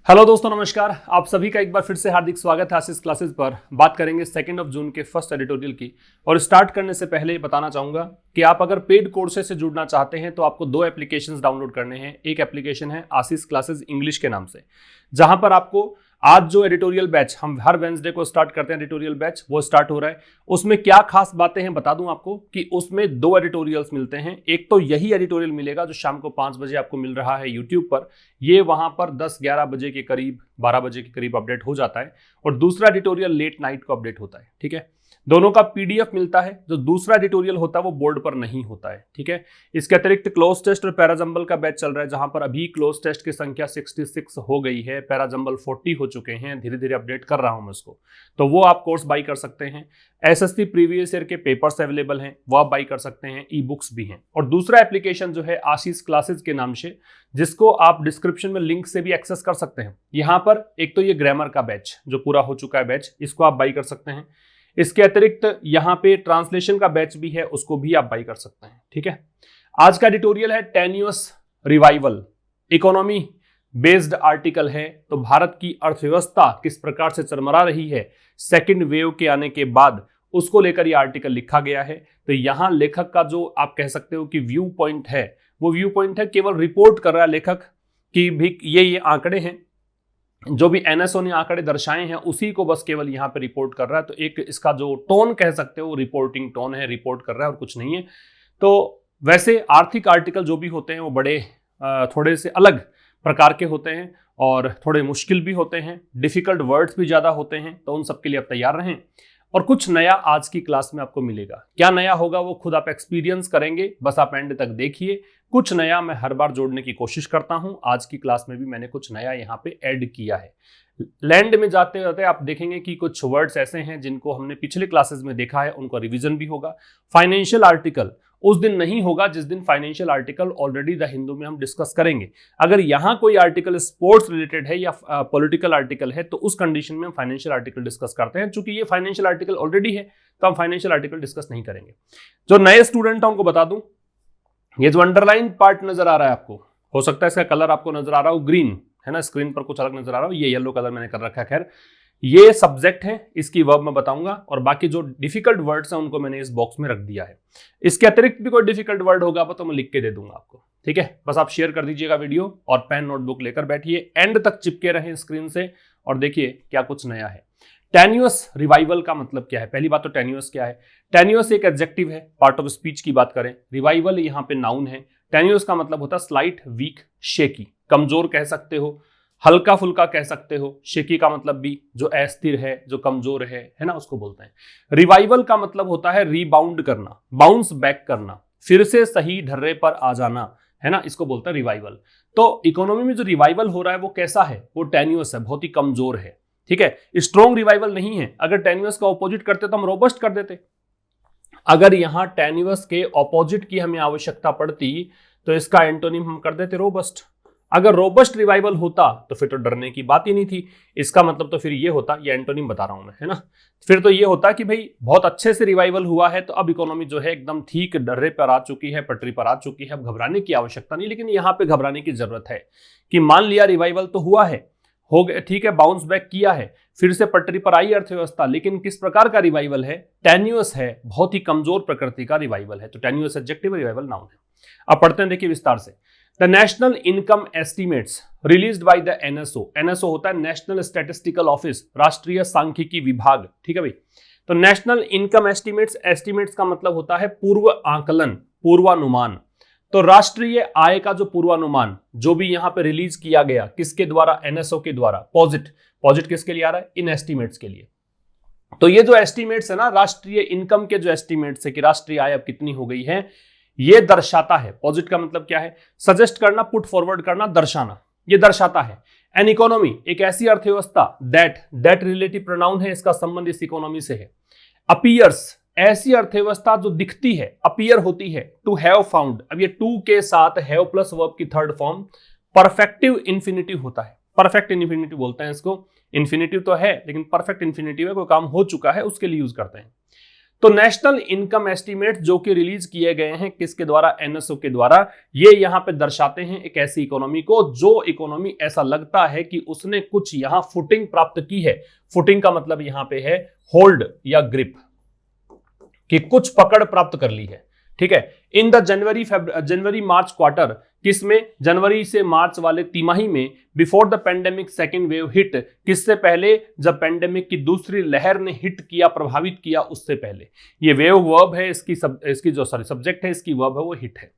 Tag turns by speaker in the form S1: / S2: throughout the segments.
S1: Hello दोस्तों, नमस्कार। आप सभी का एक बार फिर से हार्दिक स्वागत है आशीष क्लासेस पर। बात करेंगे 2 जून के फर्स्ट एडिटोरियल की। और स्टार्ट करने से पहले बताना चाहूंगा कि आप अगर पेड कोर्सेज से जुड़ना चाहते हैं तो आपको 2 एप्लीकेशंस डाउनलोड करने हैं। एक एप्लीकेशन है आशीष क्लासेस इंग्लिश के नाम से, जहां पर आपको आज जो एडिटोरियल बैच हम हर वेंसडे को स्टार्ट करते हैं, एडिटोरियल बैच वो स्टार्ट हो रहा है। उसमें क्या खास बातें हैं बता दूं आपको कि उसमें 2 एडिटोरियल्स मिलते हैं। एक तो यही एडिटोरियल मिलेगा जो शाम को 5 बजे आपको मिल रहा है यूट्यूब पर। ये वहां पर 10-11 बजे के करीब, 12 बजे के करीब अपडेट हो जाता है। और दूसरा एडिटोरियल लेट नाइट को अपडेट होता है। ठीक है, दोनों का पीडीएफ मिलता है। जो दूसरा एडिटोरियल होता है वो बोर्ड पर नहीं होता है। ठीक है, इसके अतिरिक्त क्लोज टेस्ट और पैराजंबल का बैच चल रहा है, जहां पर अभी क्लोज टेस्ट की संख्या 66 हो गई है, पैराजंबल 40 हो चुके हैं। धीरे धीरे अपडेट कर रहा हूं मैं उसको, तो वो आप कोर्स बाई कर सकते हैं। एसएससी प्रीवियस ईयर के पेपर्स अवेलेबल हैं, वो आप बाई कर सकते हैं। ई बुक्स भी हैं। और दूसरा एप्लीकेशन जो है आशीष क्लासेस के नाम से, जिसको आप डिस्क्रिप्शन में लिंक से भी एक्सेस कर सकते हैं। यहां पर एक तो ये ग्रामर का बैच जो पूरा हो चुका है बैच, इसको आप बाई कर सकते हैं। इसके अतिरिक्त यहाँ पे ट्रांसलेशन का बैच भी है, उसको भी आप बाई कर सकते हैं। ठीक है, आज का एडिटोरियल है टेन्यूअस रिवाइवल। इकोनॉमी बेस्ड आर्टिकल है। तो भारत की अर्थव्यवस्था किस प्रकार से चरमरा रही है सेकंड वेव के आने के बाद, उसको लेकर यह आर्टिकल लिखा गया है। तो यहां लेखक का जो आप कह सकते हो कि व्यू पॉइंट है, वो व्यू पॉइंट है, केवल रिपोर्ट कर रहा है लेखक कि भी ये आंकड़े हैं, जो भी एनएसओ ने आंकड़े दर्शाए हैं उसी को बस केवल यहाँ पे रिपोर्ट कर रहा है। तो एक इसका जो टोन कह सकते हो रिपोर्टिंग टोन है, रिपोर्ट कर रहा है और कुछ नहीं है। तो वैसे आर्थिक आर्टिकल जो भी होते हैं वो बड़े थोड़े से अलग प्रकार के होते हैं और थोड़े मुश्किल भी होते हैं, डिफिकल्ट वर्ड्स भी ज़्यादा होते हैं। तो उन सब के लिए आप तैयार रहें। और कुछ नया आज की क्लास में आपको मिलेगा। क्या नया होगा वो खुद आप एक्सपीरियंस करेंगे, बस आप एंड तक देखिए। कुछ नया मैं हर बार जोड़ने की कोशिश करता हूं। आज की क्लास में भी मैंने कुछ नया यहां पे ऐड किया है। लैंड में जाते जाते आप देखेंगे कि कुछ वर्ड्स ऐसे हैं जिनको हमने पिछले क्लासेस में देखा है, उनका रिवीजन भी होगा। फाइनेंशियल आर्टिकल उस दिन नहीं होगा जिस दिन financial article already the Hindu में हम डिस्कस करेंगे। अगर यहां कोई आर्टिकल स्पोर्ट्स रिलेटेड है या पॉलिटिकल आर्टिकल है तो उस कंडीशन में हम फाइनेंशियल आर्टिकल डिस्कस करते हैं। चूंकि ये फाइनेंशियल आर्टिकल ऑलरेडी है तो हम फाइनेंशियल आर्टिकल डिस्कस नहीं करेंगे। जो नए स्टूडेंट हैं उनको बता दूं, ये जो अंडरलाइन पार्ट नजर आ रहा है आपको, हो सकता है इसका कलर आपको नजर आ रहा हो ग्रीन, है ना, स्क्रीन पर कुछ अलग नजर आ रहा हो, ये येलो कलर मैंने कर रखा है। खैर, ये सब्जेक्ट है, इसकी वर्ब मैं बताऊंगा और बाकी जो डिफिकल्ट वर्ड्स हैं उनको मैंने इस बॉक्स में रख दिया है। इसके अतिरिक्त भी कोई डिफिकल्ट वर्ड होगा तो मैं लिख के दे दूंगा आपको। ठीक है, बस आप शेयर कर दीजिएगा वीडियो और पेन नोटबुक लेकर बैठिए, एंड तक चिपके रहें स्क्रीन से और देखिए क्या कुछ नया है। टेन्यूअस रिवाइवल का मतलब क्या है? पहली बात तो टेन्यूअस क्या है? टेन्यूअस एक एडजेक्टिव है, पार्ट ऑफ स्पीच की बात करें। रिवाइवल यहाँ पे नाउन है। टेन्यूअस का मतलब होता है स्लाइट, वीक, शेकी। कमजोर कह सकते हो, हल्का फुल्का कह सकते हो। शेकी का मतलब भी जो अस्थिर है, जो कमजोर है ना, उसको बोलते हैं। रिवाइवल का मतलब होता है रीबाउंड करना, बाउंस बैक करना, फिर से सही ढर्रे पर आ जाना, है ना, इसको बोलते हैं रिवाइवल। तो इकोनॉमी में जो रिवाइवल हो रहा है वो कैसा है? वो टेन्यूअस है, बहुत ही कमजोर है। ठीक है, स्ट्रॉन्ग रिवाइवल नहीं है। अगर टेन्यूअस का ऑपोजिट करते तो हम रोबस्ट कर देते। अगर यहां टेन्यूअस के ऑपोजिट की हमें आवश्यकता पड़ती तो इसका एंटोनिम हम कर देते रोबस्ट। अगर रोबस्ट रिवाइवल होता तो फिर तो डरने की बात ही नहीं थी। इसका मतलब तो फिर ये होता, ये एंटोनिम बता रहा हूं मैं, है ना, फिर तो ये होता कि भाई बहुत अच्छे से रिवाइवल हुआ है तो अब इकोनॉमी जो है एकदम ठीक डर्रे पर आ चुकी है, पटरी पर आ चुकी है, अब घबराने की आवश्यकता नहीं। लेकिन यहां पे घबराने की जरूरत है कि मान लिया रिवाइवल तो हुआ है, हो गया, ठीक है, बाउंस बैक किया है, फिर से पटरी पर आई अर्थव्यवस्था, लेकिन किस प्रकार का रिवाइवल है? टेन्यूअस है, बहुत ही कमजोर प्रकृति का रिवाइवल है। तो टेन्यूअस एडजेक्टिव, रिवाइवल नाउन है। अब पढ़ते हैं, देखिए विस्तार से। The national income estimates released by the NSO. NSO होता है नेशनल स्टैटिस्टिकल ऑफिस, राष्ट्रीय सांख्यिकी विभाग। ठीक है भाई, तो नेशनल इनकम एस्टिमेट्स, एस्टिमेट्स का मतलब होता है पूर्व आकलन, पूर्वानुमान। तो राष्ट्रीय आय का जो पूर्वानुमान जो भी यहां पे रिलीज किया गया, किसके द्वारा? एनएसओ के द्वारा। पॉजिट किसके लिए आ रहा है? इन एस्टिमेट्स के लिए। तो ये जो एस्टिमेट्स है ना, राष्ट्रीय इनकम के जो एस्टिमेट्स है कि राष्ट्रीय आय अब कितनी हो गई है, ये दर्शाता है। पॉजिट का मतलब क्या है? सजेस्ट करना, पुट फॉरवर्ड करना, दर्शाना। ये दर्शाता है एन इकोनॉमी, एक ऐसी अर्थव्यवस्था, दैट रिलेटिव प्रोनाउन है, इसका संबंध इस इकोनॉमी से है। अपीयर्स, ऐसी अर्थव्यवस्था जो दिखती है, अपीयर होती है। टू हैव फाउंड, अब ये टू के साथ हैव प्लस वर्ब की थर्ड फॉर्म परफेक्टिव इंफिनिटिव होता है। परफेक्ट इंफिनिटिव बोलते हैं इसको। इंफिनिटिव तो है लेकिन परफेक्ट इंफिनिटिव है, कोई काम हो चुका है उसके लिए यूज करते हैं। तो नेशनल इनकम एस्टीमेट जो कि रिलीज किए गए हैं किसके द्वारा, एनएसओ के द्वारा, ये यहां पे दर्शाते हैं एक ऐसी इकोनॉमी को जो इकोनॉमी ऐसा लगता है कि उसने कुछ यहां फुटिंग प्राप्त की है। फुटिंग का मतलब यहां पे है होल्ड या ग्रिप, कि कुछ पकड़ प्राप्त कर ली है। ठीक है, in the January March quarter, किसमें, जनवरी से मार्च वाले तिमाही में, before the pandemic second wave hit, किससे पहले, जब पेंडेमिक की दूसरी लहर ने हिट किया, प्रभावित किया, उससे पहले। ये वेव वर्ब है, इसकी जो सब्जेक्ट है, इसकी वर्ब है वो हिट है।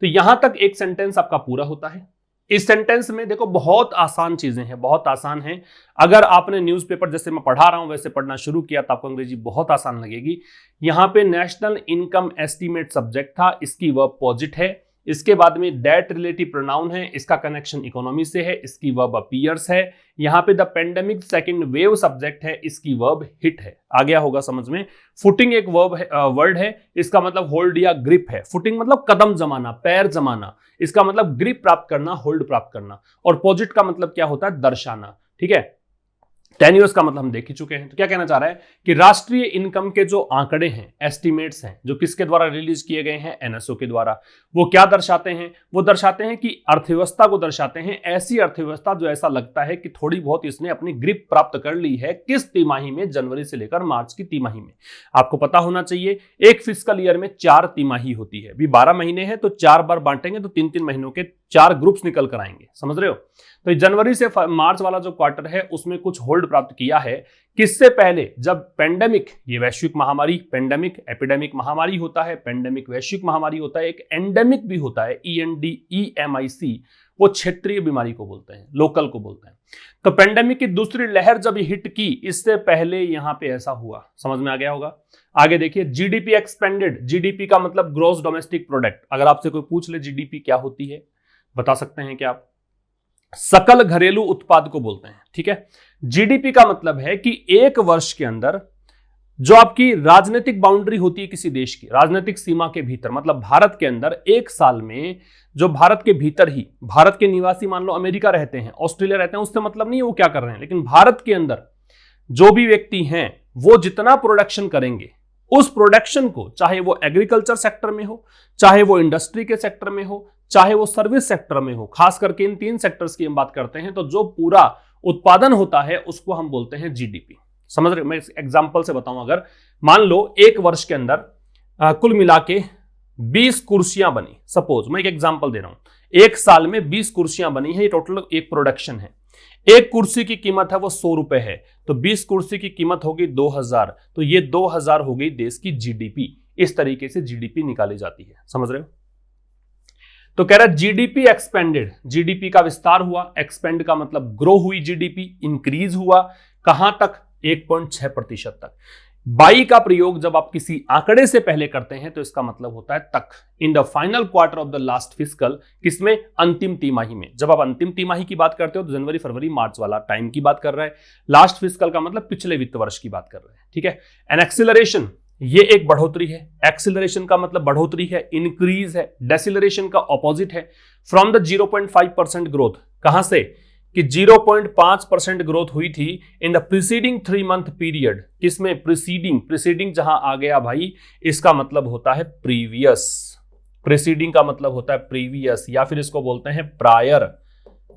S1: तो यहां तक एक सेंटेंस आपका पूरा होता है। इस सेंटेंस में देखो बहुत आसान चीजें हैं, बहुत आसान हैं। अगर आपने न्यूज़पेपर जैसे मैं पढ़ा रहा हूं वैसे पढ़ना शुरू किया तो आपको अंग्रेजी बहुत आसान लगेगी। यहां पे नेशनल इनकम एस्टीमेट सब्जेक्ट था, इसकी वर्ब पॉजिट है। इसके बाद में दैट रिलेटिव प्रोनाउन है, इसका कनेक्शन इकोनॉमी से है, इसकी वर्ब अपीयर्स है। यहां पे the pandemic second wave subject है, इसकी वर्ब हिट है। आ गया होगा समझ में। फुटिंग एक वर्ड है, इसका मतलब होल्ड या ग्रिप है। फुटिंग मतलब कदम जमाना, पैर जमाना, इसका मतलब ग्रिप प्राप्त करना, होल्ड प्राप्त करना। और पॉजिट का मतलब क्या होता है, दर्शाना। ठीक है, टेन्यूर्स का मतलब हम देख ही चुके हैं। तो क्या कहना चाह रहा है कि राष्ट्रीय इनकम के जो आंकड़े हैं, एस्टीमेट्स हैं, जो किसके द्वारा रिलीज किए गए हैं, एनएसओ के द्वारा, वो क्या दर्शाते हैं, वो दर्शाते हैं कि अर्थव्यवस्था को दर्शाते हैं। ऐसी अर्थव्यवस्था जो ऐसा लगता है कि थोड़ी बहुत इसने अपनी ग्रिप प्राप्त कर ली है। किस तिमाही में, जनवरी से लेकर मार्च की तिमाही में। आपको पता होना चाहिए एक फिस्कल ईयर में 4 तिमाही होती है। अभी 12 महीने हैं तो 4 बार बांटेंगे तो 3-3 महीनों के 4 ग्रुप्स निकल कर आएंगे, समझ रहे हो। तो जनवरी से मार्च वाला जो क्वार्टर है उसमें कुछ होल्ड प्राप्त किया है। किससे पहले, जब पेंडेमिक, ये वैश्विक महामारी, पेंडेमिक एपिडेमिक महामारी होता है, पेंडेमिक वैश्विक महामारी होता है, एक एंडेमिक भी होता है, ENDEMIC, वो क्षेत्रीय बीमारी को बोलते हैं, लोकल को बोलते हैं। तो पेंडेमिक की दूसरी लहर जब हिट की, इससे पहले यहां पे ऐसा हुआ, समझ में आ गया होगा। आगे देखिए, जीडीपी एक्सपेंडेड। जीडीपी का मतलब ग्रॉस डोमेस्टिक प्रोडक्ट। अगर आपसे कोई पूछ ले जीडीपी क्या होती है, बता सकते हैं क्या आप, सकल घरेलू उत्पाद को बोलते हैं। ठीक है, जीडीपी का मतलब है कि एक वर्ष के अंदर जो आपकी राजनीतिक बाउंड्री होती है किसी देश की, राजनीतिक सीमा के भीतर, मतलब भारत के अंदर एक साल में जो भारत के भीतर ही, भारत के निवासी मान लो अमेरिका रहते हैं, ऑस्ट्रेलिया रहते हैं, उससे मतलब नहीं है वो क्या कर रहे हैं, लेकिन भारत के अंदर जो भी व्यक्ति हैं वो जितना प्रोडक्शन करेंगे, उस प्रोडक्शन को, चाहे वो एग्रीकल्चर सेक्टर में हो, चाहे वो इंडस्ट्री के सेक्टर में हो, चाहे वो सर्विस सेक्टर में हो, खास करके इन 3 सेक्टर्स की हम बात करते हैं, तो जो पूरा उत्पादन होता है उसको हम बोलते हैं जीडीपी। समझ रहे हो, मैं एग्जांपल से बताऊं, अगर मान लो एक वर्ष के अंदर कुल मिला के 20 कुर्सियां बनी, सपोज मैं एक एग्जांपल दे रहा हूं, एक साल में 20 कुर्सियां बनी है, ये टोटल एक प्रोडक्शन है। एक कुर्सी की कीमत है वो 100 रुपए है, तो 20 कुर्सी की कीमत होगी 2000, तो ये 2000 हो गई देश की जीडीपी। इस तरीके से जीडीपी निकाली जाती है, समझ रहे हो। तो कह रहा है जीडीपी एक्सपेंडेड, जीडीपी का विस्तार हुआ, एक्सपेंड का मतलब ग्रो हुई जीडीपी, इंक्रीज हुआ, कहां तक, 1.6% तक। बाई का प्रयोग जब आप किसी आंकड़े से पहले करते हैं तो इसका मतलब होता है तक। In the final quarter of the last fiscal, किसमें, अंतिम तिमाही में। जब आप अंतिम तिमाही की बात करते हो तो जनवरी फरवरी मार्च वाला टाइम की बात कर रहा है। लास्ट फिस्कल का मतलब पिछले वित्त वर्ष की बात कर रहे हैं। ठीक है, एन एक्सिलरेशन, ये एक बढ़ोतरी है। एक्सिलरेशन का मतलब बढ़ोतरी है, इंक्रीज है। डेसिलरेशन का ऑपोजिट है। फ्रॉम द 0.5% ग्रोथ, कहां से, कि 0.5% ग्रोथ हुई थी in the preceding 3 month period. किसमें, प्रीसीडिंग, प्रीसीडिंग जहां आ गया भाई, इसका मतलब होता है प्रीवियस। प्रीसीडिंग का मतलब होता है प्रीवियस, या फिर इसको बोलते हैं प्रायर,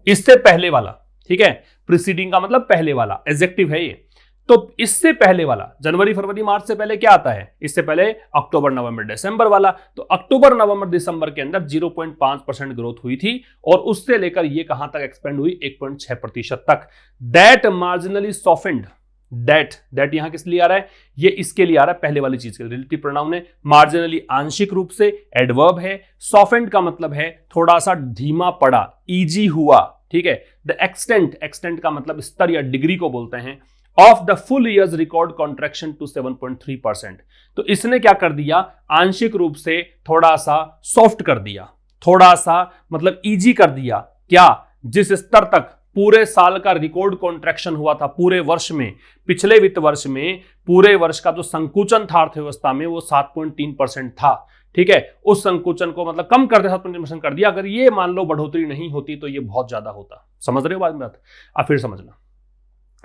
S1: इससे पहले वाला। ठीक है, प्रीसीडिंग का मतलब पहले वाला, एडजेक्टिव है ये। तो इससे पहले वाला, जनवरी फरवरी मार्च से पहले क्या आता है, इससे पहले अक्टूबर नवंबर दिसंबर वाला। तो अक्टूबर नवंबर दिसंबर के अंदर 0.5% ग्रोथ हुई थी, और उससे लेकर ये कहां तक एक्सपेंड हुई, 1.6% तक। दैट मार्जिनली सॉफ्टेंड, दैट यहां किस लिए आ रहा है, ये इसके लिए आ रहा है, पहले वाली चीज के रिलेटिव प्रोनाउन है। मार्जिनली आंशिक रूप से एडवर्ब है। सॉफ्टेंड का मतलब है थोड़ा सा धीमा पड़ा, इजी हुआ। ठीक है, द एक्सटेंट, एक्सटेंट का मतलब स्तर या डिग्री को बोलते हैं, of the full years record contraction to 7.3%। तो इसने क्या कर दिया, आंशिक रूप से थोड़ा सा सॉफ्ट कर दिया, थोड़ा सा मतलब इजी कर दिया। क्या, जिस स्तर तक पूरे साल का रिकॉर्ड कॉन्ट्रैक्शन हुआ था पूरे वर्ष में, पिछले वित्त वर्ष में पूरे वर्ष का जो संकुचन था अर्थव्यवस्था में वो 7.3% था। ठीक है, उस संकुचन को मतलब कम कर दिया, 7.3% कर दिया। अगर ये मान लो बढ़ोतरी नहीं होती तो ये बहुत ज्यादा होता। समझ रहे हो बात? अब फिर समझना,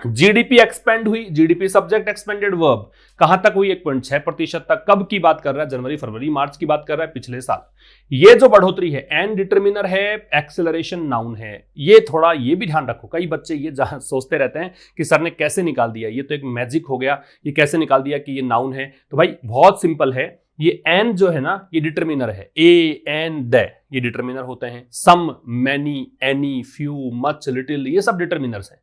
S1: जीडीपी एक्सपेंड हुई, जीडीपी सब्जेक्ट एक्सपेंडेड वर्ब कहां तक हुई 1.6% तक। कब की बात कर रहा है? जनवरी फरवरी मार्च की बात कर रहा है, पिछले साल। ये जो बढ़ोतरी है एंड डिटरमिनर है, एक्सेलरेशन नाउन है। ये थोड़ा ये भी ध्यान रखो, कई बच्चे ये सोचते रहते हैं कि सर ने कैसे निकाल दिया, ये तो एक मैजिक हो गया, ये कैसे निकाल दिया कि ये नाउन है। तो भाई बहुत सिंपल है, ये एन जो है ना ये डिटरमिनर है, ए एन द ये डिटरमिनर होते हैं। Some, many, any, few, much, little ये सब डिटरमिनर्स हैं।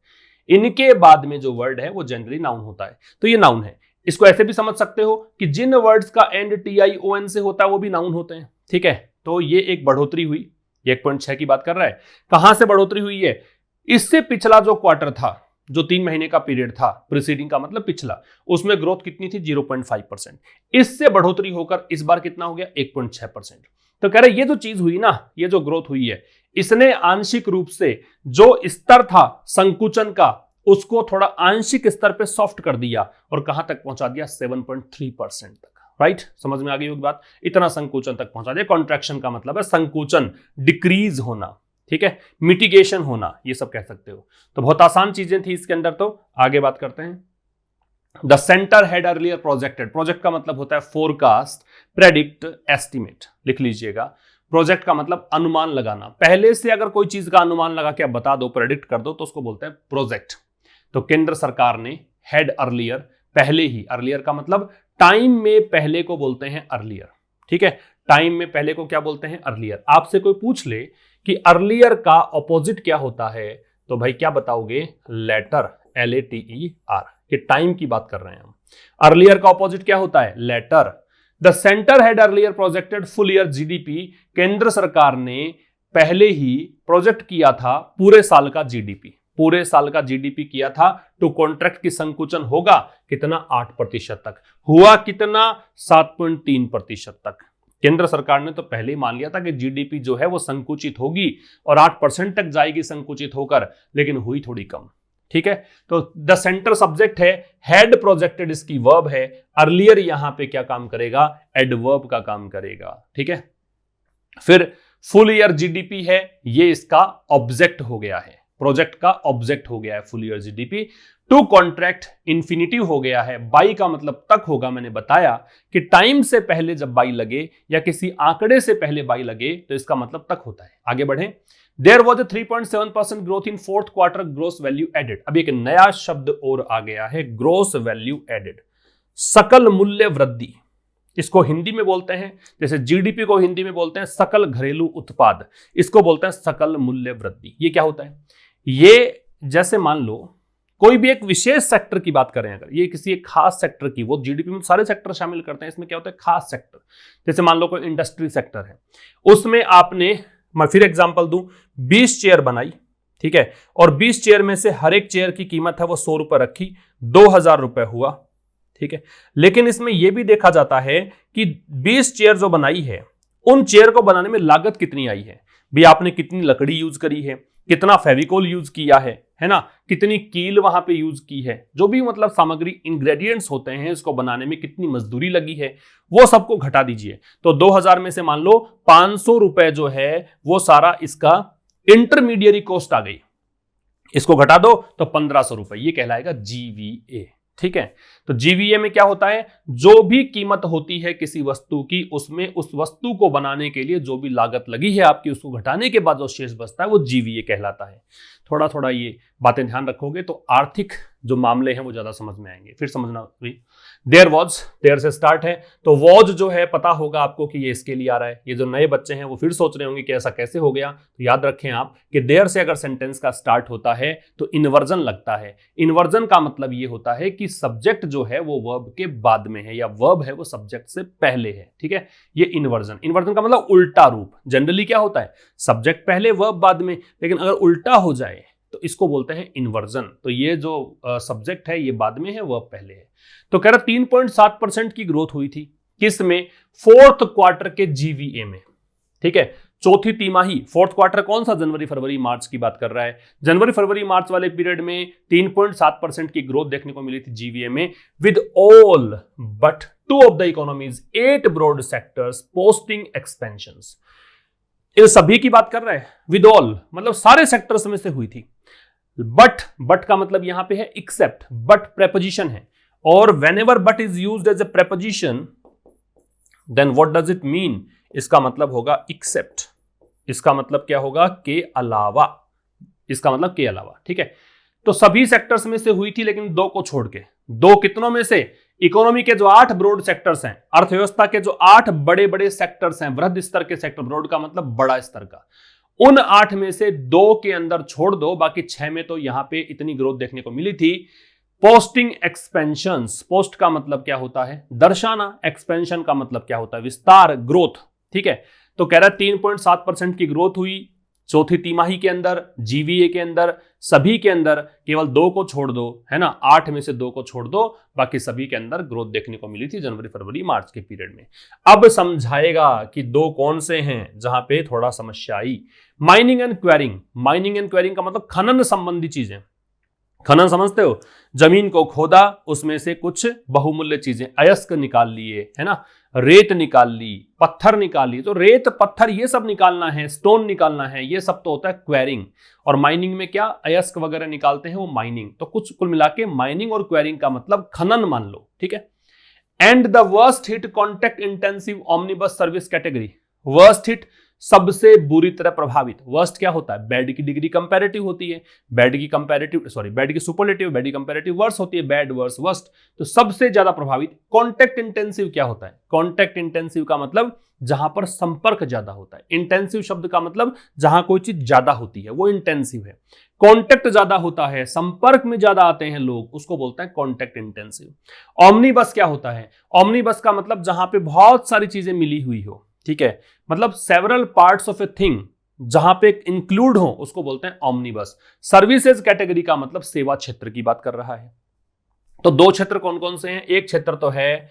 S1: इनके बाद में जो वर्ड है वो जनरली नाउन होता है, तो ये नाउन है। इसको ऐसे भी समझ सकते हो कि जिन वर्ड्स का एंड TION से होता है वो भी नाउन होते हैं, ठीक है। तो ये एक बढ़ोतरी हुई, 1.6 की बात कर रहा है। कहां से बढ़ोतरी हुई है? इससे पिछला जो क्वार्टर था, जो 3 महीने का पीरियड था, प्रीसीडिंग का मतलब पिछला, उसमें ग्रोथ कितनी थी? 0.5%। इससे बढ़ोतरी होकर इस बार कितना हो गया? 1.6%। तो कह रहे ये जो चीज हुई ना, ये जो ग्रोथ हुई है, इसने आंशिक रूप से जो स्तर था संकुचन का, उसको थोड़ा आंशिक स्तर पे सॉफ्ट कर दिया और कहां तक पहुंचा दिया? 7.3% तक। राइट, समझ में आ गई होगी बात। इतना संकुचन तक पहुंचा दिया। कॉन्ट्रैक्शन का मतलब है संकुचन, डिक्रीज होना, ठीक है, मिटिगेशन होना, ये सब कह सकते हो। तो बहुत आसान चीजें थी इसके अंदर। तो आगे बात करते हैं। The centre had earlier projected, project का मतलब होता है फोरकास्ट, प्रेडिक्ट, एस्टिमेट, लिख लीजिएगा। प्रोजेक्ट का मतलब अनुमान लगाना, पहले से अगर कोई चीज का अनुमान लगा के आप बता दो, प्रेडिक्ट कर दो, तो उसको बोलते हैं प्रोजेक्ट। तो केंद्र सरकार ने हैड अर्लियर, पहले ही, अर्लियर का मतलब टाइम में पहले को बोलते हैं अर्लियर, ठीक है। टाइम में पहले को क्या बोलते हैं? अर्लियर। आपसे कोई पूछ ले कि अर्लियर का ऑपोजिट क्या होता है, तो भाई क्या बताओगे? लेटर, LATER, कि टाइम की बात कर रहे हैं हम। अर्लियर का ऑपोजिट क्या होता है? Later. The centre had earlier projected full year GDP, केंद्र सरकार ने पहले ही प्रोजेक्ट किया था पूरे साल का GDP, पूरे साल का GDP किया था। टू कॉन्ट्रैक्ट की संकुचन होगा कितना? 8% तक। हुआ कितना? 7.3% तक। केंद्र सरकार ने तो पहले ही मान लिया था कि GDP जो है वो संकुचित होगी और 8% तक जाएगी संकुचित होकर, लेकिन हुई थोड़ी कम, ठीक है। तो द सेंटर सब्जेक्ट है, हैड प्रोजेक्टेड इसकी वर्ब है, अर्लियर यहां पे क्या काम करेगा? एडवर्ब का काम करेगा, ठीक है। फिर फुल ईयर GDP है, ये इसका ऑब्जेक्ट हो गया है, प्रोजेक्ट का ऑब्जेक्ट हो गया है full year GDP। To contract infinitive हो गया है, बाई का मतलब तक होगा। मैंने बताया कि टाइम से पहले जब बाई लगे या किसी आंकड़े से पहले बाई लगे तो इसका मतलब तक होता है। आगे बढ़े। There was a 3.7% growth in fourth quarter gross value added। अब एक नया शब्द और आ गया है, gross value added, सकल मूल्य वृद्धि। इसको हिंदी में बोलते हैं, जैसे GDP को हिंदी में बोलते हैं सकल घरेलू उत्पाद, इसको बोलते हैं सकल मूल्य वृद्धि। ये क्या होता है? ये जैसे मान लो कोई भी एक विशेष सेक्टर की बात करें, अगर ये किसी एक खास सेक्टर की, वो GDP में सारे सेक्टर शामिल करते हैं, इसमें क्या होता है? खास सेक्टर। जैसे मान लो कोई इंडस्ट्री सेक्टर है, उसमें आपने, मैं फिर एग्जांपल दूं, 20 चेयर बनाई, ठीक है, और 20 चेयर में से हर एक चेयर की कीमत है वो 100 रुपए रखी, 2000 रुपए हुआ, ठीक है। लेकिन इसमें यह भी देखा जाता है कि 20 चेयर जो बनाई है, उन चेयर को बनाने में लागत कितनी आई है, भी आपने कितनी लकड़ी यूज करी है, कितना फेविकोल यूज किया है ना, कितनी कील वहां पे यूज की है, जो भी मतलब सामग्री इंग्रेडिएंट्स होते हैं इसको बनाने में कितनी मजदूरी लगी है, वो सबको घटा दीजिए। तो 2000 में से मान लो 500 रुपए जो है वो सारा इसका इंटरमीडियरी कॉस्ट आ गई, इसको घटा दो तो 1500 रुपए, ये कहलाएगा GVA, ठीक है। तो GVA में क्या होता है? जो भी कीमत होती है किसी वस्तु की, उसमें उस वस्तु को बनाने के लिए जो भी लागत लगी है आपकी, उसको घटाने के बाद जो शेष बचता है वो GVA कहलाता है। थोड़ा थोड़ा ये बातें ध्यान रखोगे तो आर्थिक जो मामले हैं वो ज्यादा समझ में आएंगे। फिर समझना भी, देयर वॉज, देयर से स्टार्ट है, तो वॉज जो है पता होगा आपको कि ये इसके लिए आ रहा है। ये जो नए बच्चे हैं वो फिर सोच रहे होंगे कि ऐसा कैसे हो गया, तो याद रखें आप कि देयर से अगर सेंटेंस का स्टार्ट होता है तो इन्वर्जन लगता है। इन्वर्जन का मतलब ये होता है कि सब्जेक्ट जो है वो वर्ब के बाद में है, या वर्ब है वो सब्जेक्ट से पहले है, ठीक है। ये इन्वर्जन, इन्वर्जन का मतलब उल्टा रूप। जनरली क्या होता है? सब्जेक्ट पहले वर्ब बाद में, लेकिन अगर उल्टा हो जाए तो इसको बोलते हैं इन्वर्जन। तो ये जो सब्जेक्ट है ये बाद में है, वर्ब पहले है। तो कह रहा 3.7% की ग्रोथ हुई थी, किस में? फोर्थ क्वार्टर के GVA में, ठीक है। चौथी तिमाही, फोर्थ क्वार्टर कौन सा? जनवरी फरवरी मार्च की बात कर रहा है। जनवरी फरवरी मार्च वाले पीरियड में 3.7% की ग्रोथ देखने को मिली थी GVA में, with all but 2 of the economies 8 broad sectors posting expansions. इन सभी की बात कर रहा है, विद ऑल मतलब सारे सेक्टर्स में से हुई थी। बट का मतलब यहां पे है एक्सेप्ट, बट प्रेपोजिशन है, और whenever but is used as a preposition then what does it mean, इसका मतलब होगा एक्सेप्ट, इसका मतलब क्या होगा, के अलावा, इसका मतलब के अलावा। ठीक है, तो सभी सेक्टर्स में से हुई थी लेकिन दो को छोड़ के, दो कितनों में से, इकोनॉमी के जो 8 ब्रॉड सेक्टर्स हैं, अर्थव्यवस्था के जो 8 बड़े बड़े सेक्टर्स हैं, वृहद स्तर के सेक्टर, ब्रॉड का मतलब बड़ा स्तर का, उन 8 में से 2 के अंदर छोड़ दो, बाकी 6 में तो यहां पे इतनी ग्रोथ देखने को मिली थी। पोस्टिंग एक्सपेंशंस, पोस्ट का मतलब क्या होता है, दर्शाना, एक्सपेंशन का मतलब क्या होता है, विस्तार, ग्रोथ। ठीक है, तो कह रहा है 3.7% की ग्रोथ हुई चौथी तिमाही के अंदर, जीवीए के अंदर, सभी के अंदर, केवल 2 को छोड़ दो, है ना, 8 में से 2 को छोड़ दो, बाकी सभी के अंदर ग्रोथ देखने को मिली थी जनवरी फरवरी मार्च के पीरियड में। अब समझाएगा कि 2 कौन से हैं जहां पे थोड़ा समस्या आई। Mining and quarrying, mining and quarrying का मतलब खनन संबंधी चीजें, खनन समझते हो, जमीन को खोदा, उसमें से कुछ बहुमूल्य चीजें, अयस्क निकाल लिए, है ना, रेत निकाल ली, पत्थर निकाल ली, तो रेत पत्थर ये सब निकालना है, स्टोन निकालना है, ये सब तो होता है क्वेरिंग। और माइनिंग में क्या, अयस्क वगैरह निकालते हैं, वो माइनिंग। तो कुछ कुल मिला के माइनिंग और क्वेरिंग का मतलब खनन मान लो। ठीक है, and the worst hit contact intensive omnibus service category, worst hit सबसे बुरी तरह प्रभावित। वर्स्ट क्या होता है, बैड की डिग्री कंपैरेटिव होती है, बैड की कंपैरेटिव, सॉरी बैड की सुपरलेटिव, बैड की कंपैरेटिव वर्स होती है, बैड वर्स वर्स्ट, तो सबसे ज्यादा प्रभावित। कॉन्टेक्ट इंटेंसिव क्या होता है, कॉन्टेक्ट इंटेंसिव का मतलब जहां पर संपर्क ज्यादा होता है, इंटेंसिव शब्द का मतलब जहां कोई चीज ज्यादा होती है वो इंटेंसिव है, कॉन्टेक्ट ज्यादा होता है, संपर्क में ज्यादा आते हैं लोग, उसको बोलते हैं कॉन्टेक्ट इंटेंसिव। ऑमनीबस क्या होता है, ऑमनीबस का मतलब जहां पे बहुत सारी चीजें मिली हुई हो। ठीक है, मतलब several parts of a thing जहां पे इंक्लूड हो, उसको बोलते हैं ऑमनीबस। सर्विसेज कैटेगरी का मतलब सेवा क्षेत्र की बात कर रहा है। तो 2 क्षेत्र कौन कौन से हैं, एक क्षेत्र तो है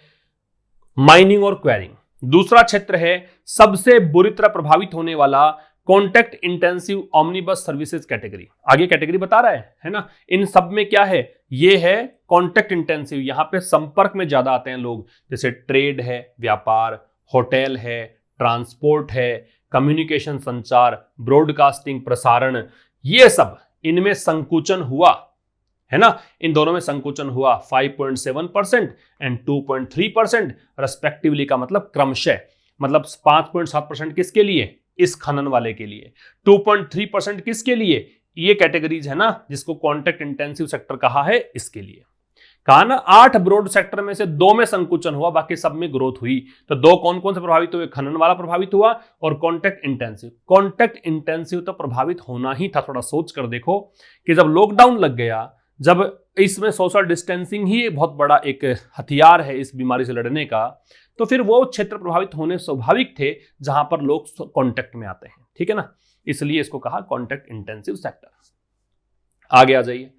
S1: माइनिंग और क्वेरिंग, दूसरा क्षेत्र है सबसे बुरी तरह प्रभावित होने वाला कॉन्टेक्ट इंटेंसिव ऑमनीबस सर्विसेज कैटेगरी। आगे कैटेगरी बता रहा है ना, इन सब में क्या है, ये है कॉन्टेक्ट इंटेंसिव, यहां पे संपर्क में ज्यादा आते हैं लोग, जैसे ट्रेड है, व्यापार, होटल है, ट्रांसपोर्ट है, कम्युनिकेशन संचार, ब्रॉडकास्टिंग प्रसारण, ये सब, इनमें संकुचन हुआ, है ना, इन दोनों में संकुचन हुआ 5.7% एंड 2.3% रेस्पेक्टिवली, का मतलब क्रमशः, मतलब 5.7% किसके लिए, इस खनन वाले के लिए, 2.3% किसके लिए, ये कैटेगरीज है ना जिसको कॉन्टेक्ट इंटेंसिव सेक्टर कहा है, इसके लिए कहा ना। 8 ब्रॉड सेक्टर में से 2 में संकुचन हुआ, बाकी सब में ग्रोथ हुई। तो 2 कौन कौन से प्रभावित हुए, खनन वाला प्रभावित हुआ और कॉन्टेक्ट इंटेंसिव। कॉन्टेक्ट इंटेंसिव तो प्रभावित होना ही था। थोड़ा सोच कर देखो कि जब लॉकडाउन लग गया, जब इसमें सोशल डिस्टेंसिंग ही बहुत बड़ा एक हथियार है इस बीमारी से लड़ने का, तो फिर वो क्षेत्र प्रभावित होने स्वाभाविक थे जहां पर लोग कॉन्टेक्ट में आते हैं। ठीक है ना, इसलिए इसको कहा कॉन्टेक्ट इंटेंसिव सेक्टर। आगे आ जाइए।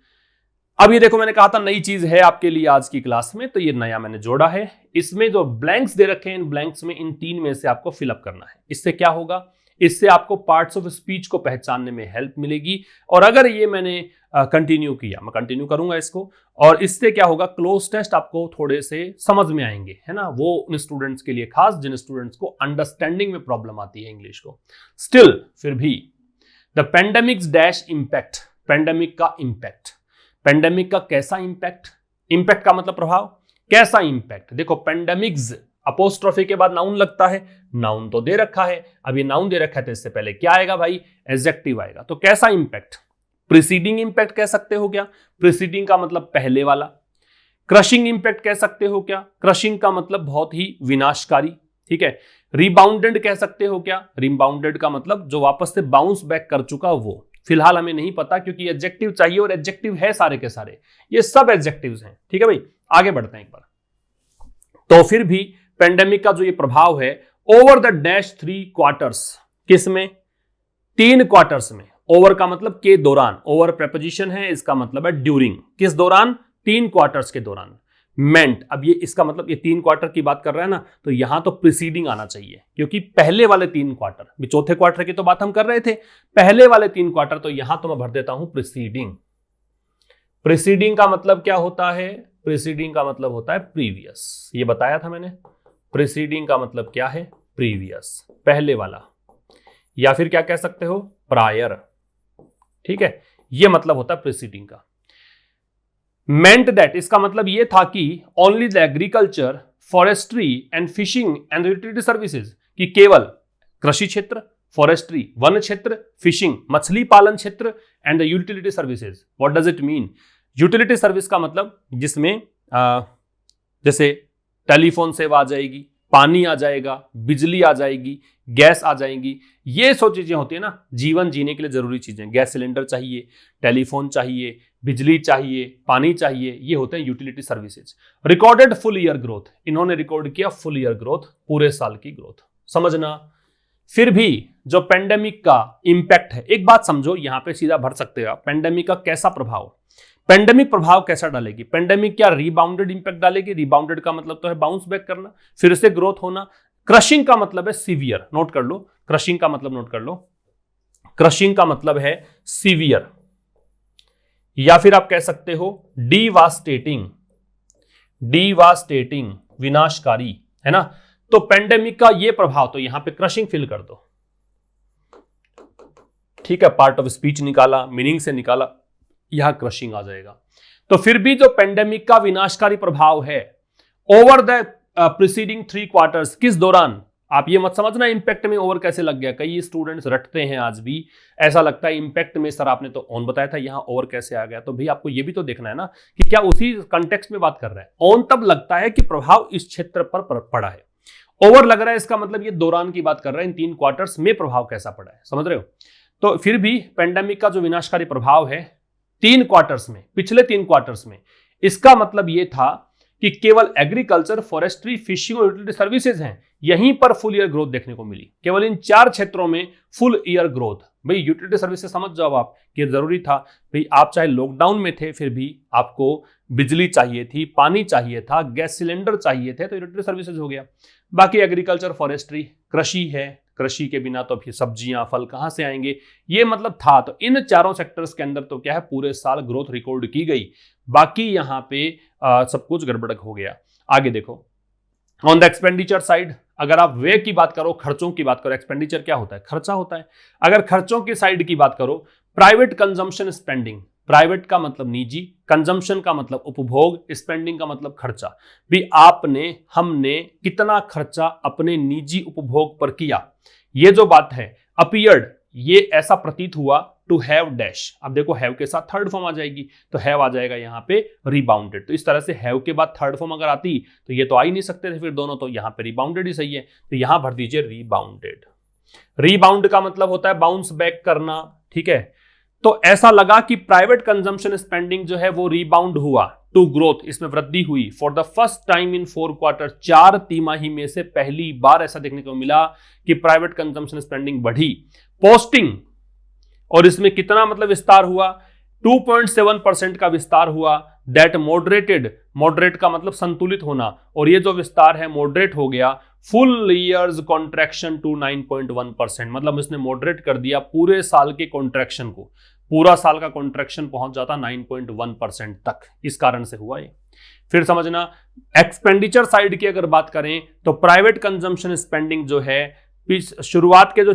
S1: अब ये देखो, मैंने कहा था नई चीज है आपके लिए आज की क्लास में, तो ये नया मैंने जोड़ा है। इसमें जो ब्लैंक्स दे रखे हैं, इन ब्लैंक्स में इन 3 में से आपको फिलअप करना है। इससे क्या होगा, इससे आपको पार्ट्स ऑफ स्पीच को पहचानने में हेल्प मिलेगी। और अगर ये मैंने कंटिन्यू किया, मैं कंटिन्यू करूंगा इसको, और इससे क्या होगा, क्लोज टेस्ट आपको थोड़े से समझ में आएंगे, है ना, वो उन स्टूडेंट्स के लिए खास जिन स्टूडेंट्स को अंडरस्टैंडिंग में प्रॉब्लम आती है इंग्लिश को। स्टिल फिर भी the pandemics dash impact, pandemic का इंपैक्ट, पेंडेमिक का कैसा इंपैक्ट, इंपैक्ट का मतलब प्रभाव, कैसा इंपैक्ट। देखो पेंडेमिक्स अपोस्ट्रोफी के बाद नाउन लगता है, नाउन तो दे रखा है, अब ये नाउन दे रखा है तो इससे पहले क्या आएगा भाई, एडजेक्टिव आएगा। तो कैसा इंपैक्ट, प्रीसीडिंग इंपैक्ट कह सकते हो क्या, प्रीसीडिंग का मतलब पहले वाला। क्रशिंग इंपैक्ट कह सकते हो क्या, क्रशिंग का मतलब बहुत ही विनाशकारी। ठीक है, रिबाउंडेड कह सकते हो क्या, रिबाउंडेड का मतलब जो वापस से बाउंस बैक कर चुका वो। फिलहाल हमें नहीं पता क्योंकि एडजेक्टिव चाहिए और एडजेक्टिव है सारे के सारे, ये सब एडजेक्टिव्स हैं। ठीक है भाई, आगे बढ़ते हैं एक बार। तो फिर भी पेंडेमिक का जो ये प्रभाव है ओवर द डैश 3 क्वार्टर्स, किस में, 3 क्वार्टर्स में। ओवर का मतलब के दौरान, ओवर प्रेपोजिशन है, इसका मतलब है ड्यूरिंग, किस दौरान, 3 क्वार्टर्स के दौरान। मेंट, अब ये इसका मतलब ये 3 क्वार्टर की बात कर रहा है ना, तो यहां तो प्रीसीडिंग आना चाहिए क्योंकि पहले वाले 3 क्वार्टर, चौथे क्वार्टर की तो बात हम कर रहे थे, पहले वाले 3 क्वार्टर, तो यहां तो मैं भर देता हूं प्रीसीडिंग। प्रीसीडिंग का मतलब क्या होता है, प्रीसीडिंग का मतलब होता है प्रीवियस, ये बताया था मैंने। प्रीसीडिंग का मतलब क्या है, प्रीवियस, पहले वाला, या फिर क्या कह सकते हो, प्रायर। ठीक है, ये मतलब होता है प्रीसीडिंग का। मेंट दैट, इसका मतलब ये था कि only the agriculture, forestry and fishing and utility services, कि केवल कृषि क्षेत्र, फॉरेस्ट्री वन क्षेत्र, फिशिंग मछली पालन क्षेत्र and the utility services. What does it mean? Utility service का मतलब जिसमें जैसे टेलीफोन सेवा आ जाएगी, पानी आ जाएगा, बिजली आ जाएगी, गैस आ जाएगी, ये सब चीजें होती है ना जीवन जीने के लिए जरूरी चीजें। गैस सिलेंडर चाहिए, टेलीफोन चाहिए, बिजली चाहिए, पानी चाहिए, ये होते हैं utility services. Recorded full year growth, इन्होंने रिकॉर्ड किया फुल ईयर ग्रोथ, पूरे साल की ग्रोथ। समझना। फिर भी जो पेंडेमिक का इंपैक्ट है, एक बात समझो, यहां पे सीधा भर सकते हो आप, पेंडेमिक का कैसा प्रभाव, पेंडेमिक प्रभाव कैसा डालेगी? पेंडेमिक क्या रिबाउंडेड इंपैक्ट डालेगी? रिबाउंडेड का मतलब तो है बाउंस बैक करना, फिर से ग्रोथ होना। क्रशिंग का मतलब है सीवियर, नोट कर लो, क्रशिंग का मतलब नोट कर लो, क्रशिंग का मतलब है सीवियर, या फिर आप कह सकते हो डिवास्टेटिंग, डिवास्टेटिंग विनाशकारी, है ना। तो पेंडेमिक का ये प्रभाव, तो यहां पे क्रशिंग फिल कर दो, ठीक है, पार्ट ऑफ स्पीच निकाला, मीनिंग से निकाला, यहां क्रशिंग आ जाएगा। तो फिर भी जो पेंडेमिक का विनाशकारी प्रभाव है ओवर द प्रीसीडिंग 3 क्वार्टर्स, किस दौरान, आप ये मत समझना इंपैक्ट में ओवर कैसे लग गया, कई स्टूडेंट्स रटते हैं आज भी, ऐसा लगता है इंपैक्ट में सर आपने तो ऑन बताया था, यहां ओवर कैसे आ गया। तो भाई आपको ये भी तो देखना है ना कि क्या उसी कंटेक्स्ट में बात कर रहा है। ऑन तब लगता है कि प्रभाव इस क्षेत्र पर पड़ा है, ओवर लग रहा है इसका मतलब ये दौरान की बात कर रहा है, इन 3 क्वार्टर्स में प्रभाव कैसा पड़ा है, समझ रहे हो। तो फिर भी पेंडेमिक का जो विनाशकारी प्रभाव है 3 क्वार्टर्स में, पिछले 3 क्वार्टर्स में, इसका मतलब यह था कि केवल एग्रीकल्चर, फॉरेस्ट्री, फिशिंग और यूटिलिटी सर्विसेज हैं, यहीं पर फुल ईयर ग्रोथ देखने को मिली, केवल इन 4 क्षेत्रों में फुल ईयर ग्रोथ। भाई यूटिलिटी सर्विसेज समझ जाओ आप कि जरूरी था, भाई आप चाहे लॉकडाउन में थे फिर भी आपको बिजली चाहिए थी, पानी चाहिए था, गैस सिलेंडर चाहिए थे, तो यूटिलिटी सर्विसेज हो गया। बाकी एग्रीकल्चर, फॉरेस्ट्री, कृषि है, कृषि के बिना तो फिर सब्जियां फल कहां से आएंगे, ये मतलब था। तो इन 4 सेक्टर्स के अंदर तो क्या है, पूरे साल ग्रोथ रिकॉर्ड की गई, बाकी यहां पे सब कुछ गड़बड़ हो गया। आगे देखो, ऑन द एक्सपेंडिचर साइड, अगर आप व्यय की बात करो, खर्चों की बात करो, एक्सपेंडिचर क्या होता है, खर्चा होता है। अगर खर्चों की साइड की बात करो, प्राइवेट कंजम्पशन स्पेंडिंग, प्राइवेट का मतलब निजी, कंजम्पशन का मतलब उपभोग, स्पेंडिंग का मतलब खर्चा। भी आपने, हमने कितना खर्चा अपने निजी उपभोग पर किया, ये जो बात है अपीयर्ड, ये ऐसा प्रतीत हुआ टू हैव डैश। अब देखो हैव के साथ थर्ड फॉर्म आ जाएगी, तो हैव आ जाएगा यहां पे रिबाउंडेड। तो इस तरह से हैव के बाद थर्ड फॉर्म अगर आती तो ये तो आ ही नहीं सकते थे फिर दोनों, तो यहां पे रिबाउंडेड ही सही है, तो यहां भर दीजिए रिबाउंडेड। रिबाउंड का मतलब होता है बाउंस बैक करना, ठीक है। तो ऐसा लगा कि प्राइवेट कंजम्पशन स्पेंडिंग जो है वो रिबाउंड हुआ टू ग्रोथ, इसमें वृद्धि हुई for the first time in 4 quarter, 4 तिमाही में से पहली बार ऐसा देखने को मिला कि प्राइवेट कंजम्पशन स्पेंडिंग बढ़ी। पोस्टिंग, और इसमें कितना मतलब विस्तार हुआ, 2.7% का विस्तार हुआ। दैट मॉडरेटेड, मॉडरेट का मतलब संतुलित होना, और ये जो विस्तार है मॉडरेट हो गया फुल ईयर्स कॉन्ट्रैक्शन टू 9.1%, मतलब इसने मॉडरेट कर दिया पूरे साल के कॉन्ट्रैक्शन को, पूरा साल का कॉन्ट्रैक्शन पहुंच जाता 9.1% तक, इस कारण से हुआ ये। फिर समझना, एक्सपेंडिचर साइड की अगर बात करें तो प्राइवेट कंजम्पशन स्पेंडिंग जो है शुरुआत के जो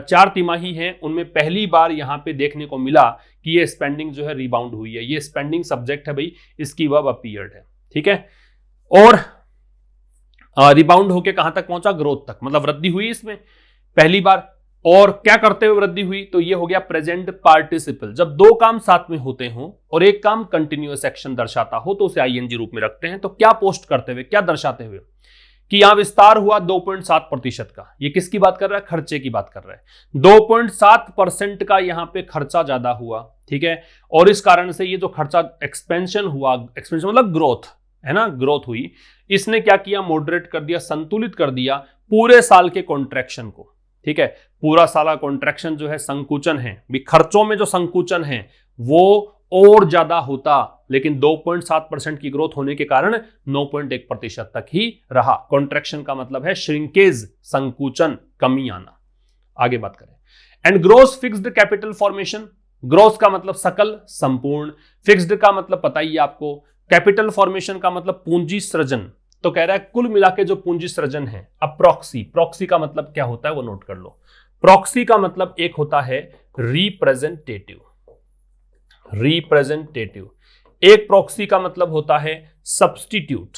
S1: 4 तिमाही हैं उनमें पहली बार यहां पे देखने को मिला कि ये स्पेंडिंग जो है रिबाउंड हुई है। ये स्पेंडिंग सब्जेक्ट है भाई, इसकी वर्ब अपीयर्ड है, ठीक है। और रिबाउंड होके कहां तक पहुंचा, ग्रोथ तक, मतलब वृद्धि हुई इसमें पहली बार। और क्या करते हुए वृद्धि हुई, तो ये हो गया प्रेजेंट पार्टिसिपल। जब 2 काम साथ में होते हो और एक काम कंटिन्यूअस एक्शन दर्शाता हो तो उसे आईएनजी रूप में रखते हैं। तो क्या पोस्ट करते हुए, क्या दर्शाते हुए, कि यहां विस्तार हुआ 2.7% का। ये किसकी बात कर रहा है, खर्चे की बात कर रहा है। 2.7% का यहां पे खर्चा ज्यादा हुआ, ठीक है। और इस कारण से ये जो खर्चा एक्सपेंशन हुआ, एक्सपेंशन मतलब ग्रोथ है ना, ग्रोथ हुई, इसने क्या किया, मॉडरेट कर दिया, संतुलित कर दिया पूरे साल के कॉन्ट्रैक्शन को, ठीक है। पूरा साल का कॉन्ट्रैक्शन जो है संकुचन है, भी खर्चों में जो संकुचन है वो और ज्यादा होता, लेकिन 2.7% की ग्रोथ होने के कारण 9.1% तक ही रहा। कॉन्ट्रैक्शन का मतलब है श्रिंकेज, संकुचन, कमी आना। आगे बात करें, and gross fixed capital formation. Gross का मतलब सकल, संपूर्ण, फिक्स्ड का मतलब पता ही आपको, कैपिटल फॉर्मेशन का मतलब पूंजी सृजन। तो कह रहा है कुल मिला के जो पूंजी सृजन है, अब प्रॉक्सी, प्रॉक्सी का मतलब क्या होता है वो नोट कर लो। प्रॉक्सी का मतलब एक होता है रिप्रेजेंटेटिव। रिप्रेजेंटेटिव। एक प्रॉक्सी का मतलब होता है सब्स्टिट्यूट।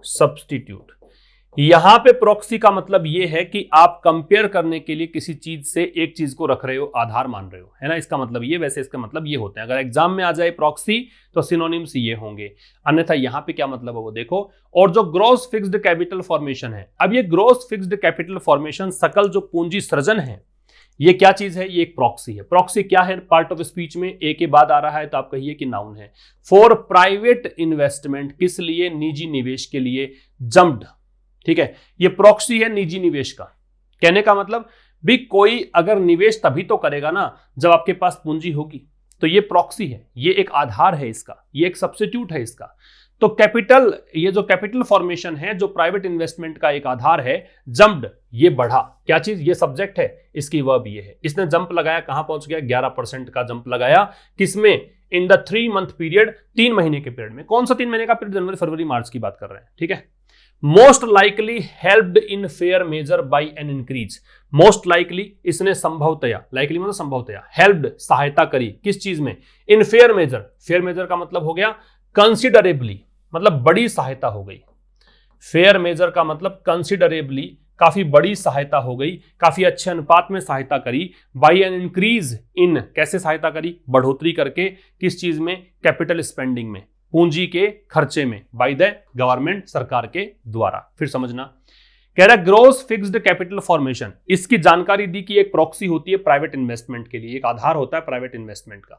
S1: सब्स्टिट्यूट। यहां पे प्रॉक्सी का मतलब यह है कि आप कंपेयर करने के लिए किसी चीज से एक चीज को रख रहे हो, आधार मान रहे हो, है ना, इसका मतलब ये। वैसे इसका मतलब ये होते हैं, अगर एग्जाम में आ जाए प्रॉक्सी तो सिनोनिम्स ये होंगे, अन्यथा यहां पे क्या मतलब है वो देखो। और जो ग्रॉस फिक्स्ड कैपिटल फॉर्मेशन है, अब ये ग्रॉस फिक्स्ड कैपिटल फॉर्मेशन, सकल जो पूंजी सृजन है, ये क्या चीज है? ये एक प्रॉक्सी है। प्रॉक्सी क्या है? पार्ट ऑफ स्पीच में ए के बाद आ रहा है तो आप कहिए कि नाउन है। फॉर प्राइवेट इन्वेस्टमेंट, किस लिए? निजी निवेश के लिए। जम्प्ड, ठीक है, ये प्रॉक्सी है निजी निवेश का। कहने का मतलब भी कोई अगर निवेश तभी तो करेगा ना जब आपके पास पूंजी होगी, तो ये प्रॉक्सी है, ये एक आधार है इसका, ये एक सब्स्टिट्यूट है इसका। तो कैपिटल, ये जो कैपिटल फॉर्मेशन है, जो प्राइवेट इन्वेस्टमेंट का एक आधार है, जंप्ड, ये बढ़ा। क्या चीज? ये सब्जेक्ट है, इसकी वर्ब ये है। इसने जंप लगाया, कहां पहुंच गया? 11% का जंप लगाया। किसमें? इन द 3 मंथ पीरियड, 3 महीने के पीरियड में। कौन सा 3 महीने का पीरियड? जनवरी, फरवरी, मार्च की बात कर रहे हैं, ठीक है। Most likely helped in fair measure by an increase. Most likely, इसने संभवतया, लाइकली मतलब संभवतया, हेल्प्ड, सहायता करी, किस चीज में? इन फेयर मेजर। फेयर मेजर का मतलब हो गया कंसिडरेबली, मतलब बड़ी सहायता हो गई। फेयर मेजर का मतलब कंसिडरेबली, काफी बड़ी सहायता हो गई, काफी अच्छे अनुपात में सहायता करी। बाई एन इंक्रीज इन, कैसे सहायता करी? बढ़ोतरी करके। किस चीज में? कैपिटल स्पेंडिंग में, पूंजी के खर्चे में, बाय द गवर्नमेंट, सरकार के द्वारा। फिर समझना, कह रहा है ग्रॉस फिक्स्ड कैपिटल फॉर्मेशन, इसकी जानकारी दी कि एक प्रॉक्सी होती है प्राइवेट इन्वेस्टमेंट के लिए, एक आधार होता है प्राइवेट इन्वेस्टमेंट का।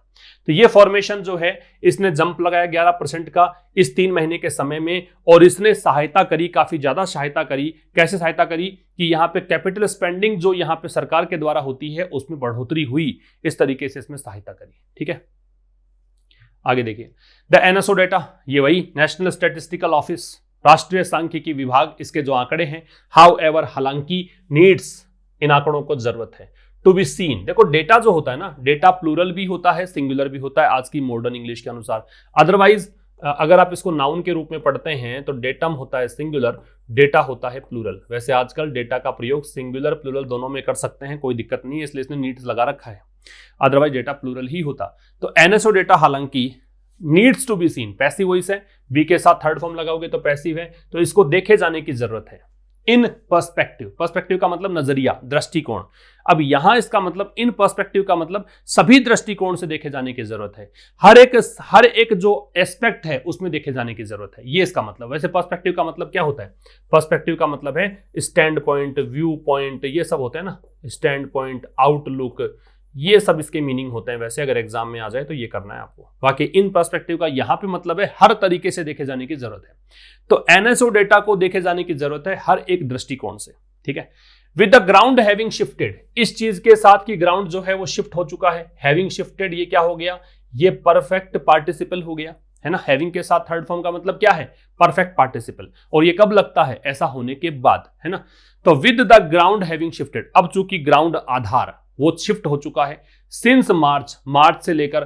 S1: तो ये फॉर्मेशन जो है, इसने जंप लगाया 11% का इस 3 महीने के समय में, और इसने सहायता करी, काफी ज्यादा सहायता करी। कैसे सहायता करी? कि यहाँ पे कैपिटल स्पेंडिंग जो यहाँ पे सरकार के द्वारा होती है उसमें बढ़ोतरी हुई, इस तरीके से इसमें सहायता करी, ठीक है। आगे देखिए, द एनएसओ डेटा, ये वही नेशनल स्टैटिस्टिकल ऑफिस, राष्ट्रीय सांख्यिकी विभाग, इसके जो आंकड़े हैं, हाउ एवर, हालांकि, नीड्स, इन आंकड़ों को जरूरत है। टू बी सीन, देखो डेटा जो होता है ना, डेटा प्लूरल भी होता है, सिंगुलर भी होता है आज की मॉडर्न इंग्लिश के अनुसार। अदरवाइज अगर आप इसको नाउन के रूप में पढ़ते हैं तो डेटम होता है सिंगुलर, डेटा होता है प्लूरल। वैसे आजकल डेटा का प्रयोग सिंगुलर प्लूरल दोनों में कर सकते हैं, कोई दिक्कत नहीं है, इसलिए इसने नीड्स लगा रखा है, अदरवाइज डेटा प्लूरल ही होता। तो एनएसओ डेटा हालांकि, needs to be seen, passive voice है, बी के साथ थर्ड फॉर्म लगाओगे तो पैसिव है, तो इसको देखे जाने की जरूरत है। इन पर्सपेक्टिव, पर्सपेक्टिव का मतलब नजरिया, दृष्टिकोण। अब यहां इसका मतलब, इन पर्सपेक्टिव का मतलब सभी दृष्टिकोण से देखे जाने की जरूरत है, हर एक जो एस्पेक्ट है उसमें देखे जाने की जरूरत है, ये इसका मतलब। वैसे पर्सपेक्टिव का मतलब क्या होता है? पर्सपेक्टिव का मतलब है स्टैंड पॉइंट, व्यू पॉइंट, ये सब होते हैं ना, स्टैंड पॉइंट, आउटलुक, ये सब इसके मीनिंग होते हैं। वैसे अगर एग्जाम में आ जाए तो ये करना है आपको। बाकी इन पर्सपेक्टिव का यहां पे मतलब है हर तरीके से देखे जाने की जरूरत है। तो एनएसओ डेटा को देखे जाने की जरूरत है हर एक दृष्टिकोण से, ठीक है। With the ground having shifted, इस चीज के साथ कि ग्राउंड जो है वो शिफ्ट हो चुका है। हैविंग शिफ्टेड, ये क्या हो गया? ये परफेक्ट पार्टिसिपल हो गया, है ना। हैविंग के साथ थर्ड फॉर्म का मतलब क्या है? Perfect participle. और ये कब लगता है? ऐसा होने के बाद, है ना। तो with the ground having shifted, अब चूंकि ग्राउंड आधार वो शिफ्ट हो चुका है सिंस मार्च, मार्च से लेकर,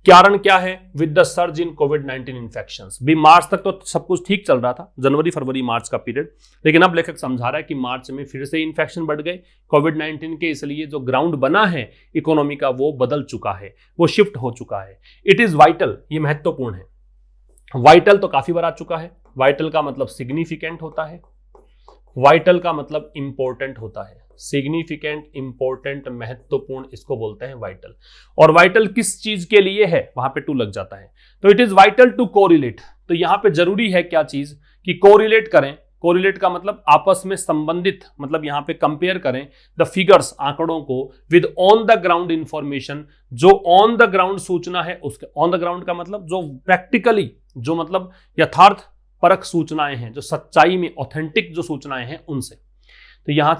S1: कारण क्या है? With the surge in covid infections. भी मार्च तक तो सब कुछ ठीक चल रहा था, जनवरी फरवरी मार्च का पीरियड, लेकिन अब लेखक समझा रहा है कि मार्च में फिर से इन्फेक्शन बढ़ गए कोविड-19 के, इसलिए जो ग्राउंड बना है इकोनॉमी का वो बदल चुका है, वो शिफ्ट हो चुका है। इट इज वाइटल, ये महत्वपूर्ण है। वाइटल तो काफी बार आ चुका है। वाइटल का मतलब सिग्निफिकेंट होता है, वाइटल का मतलब इंपॉर्टेंट होता है। सिग्निफिकेंट, इंपॉर्टेंट, महत्वपूर्ण, इसको बोलते हैं वाइटल। और वाइटल किस चीज के लिए है? वहां पे टू लग जाता है। तो it is vital to correlate, तो यहां पे जरूरी है क्या चीज? कि कोरिलेट करें। कोरिलेट का मतलब आपस में संबंधित, मतलब यहां पे कंपेयर करें द फिगर्स, आंकड़ों को, with on the ground information, जो ऑन द ग्राउंड सूचना है उसके। ऑन द ग्राउंड का मतलब जो प्रैक्टिकली, जो मतलब यथार्थ परक सूचनाएं हैं, जो सच्चाई में ऑथेंटिक जो सूचनाएं हैं उनसे। तो यहां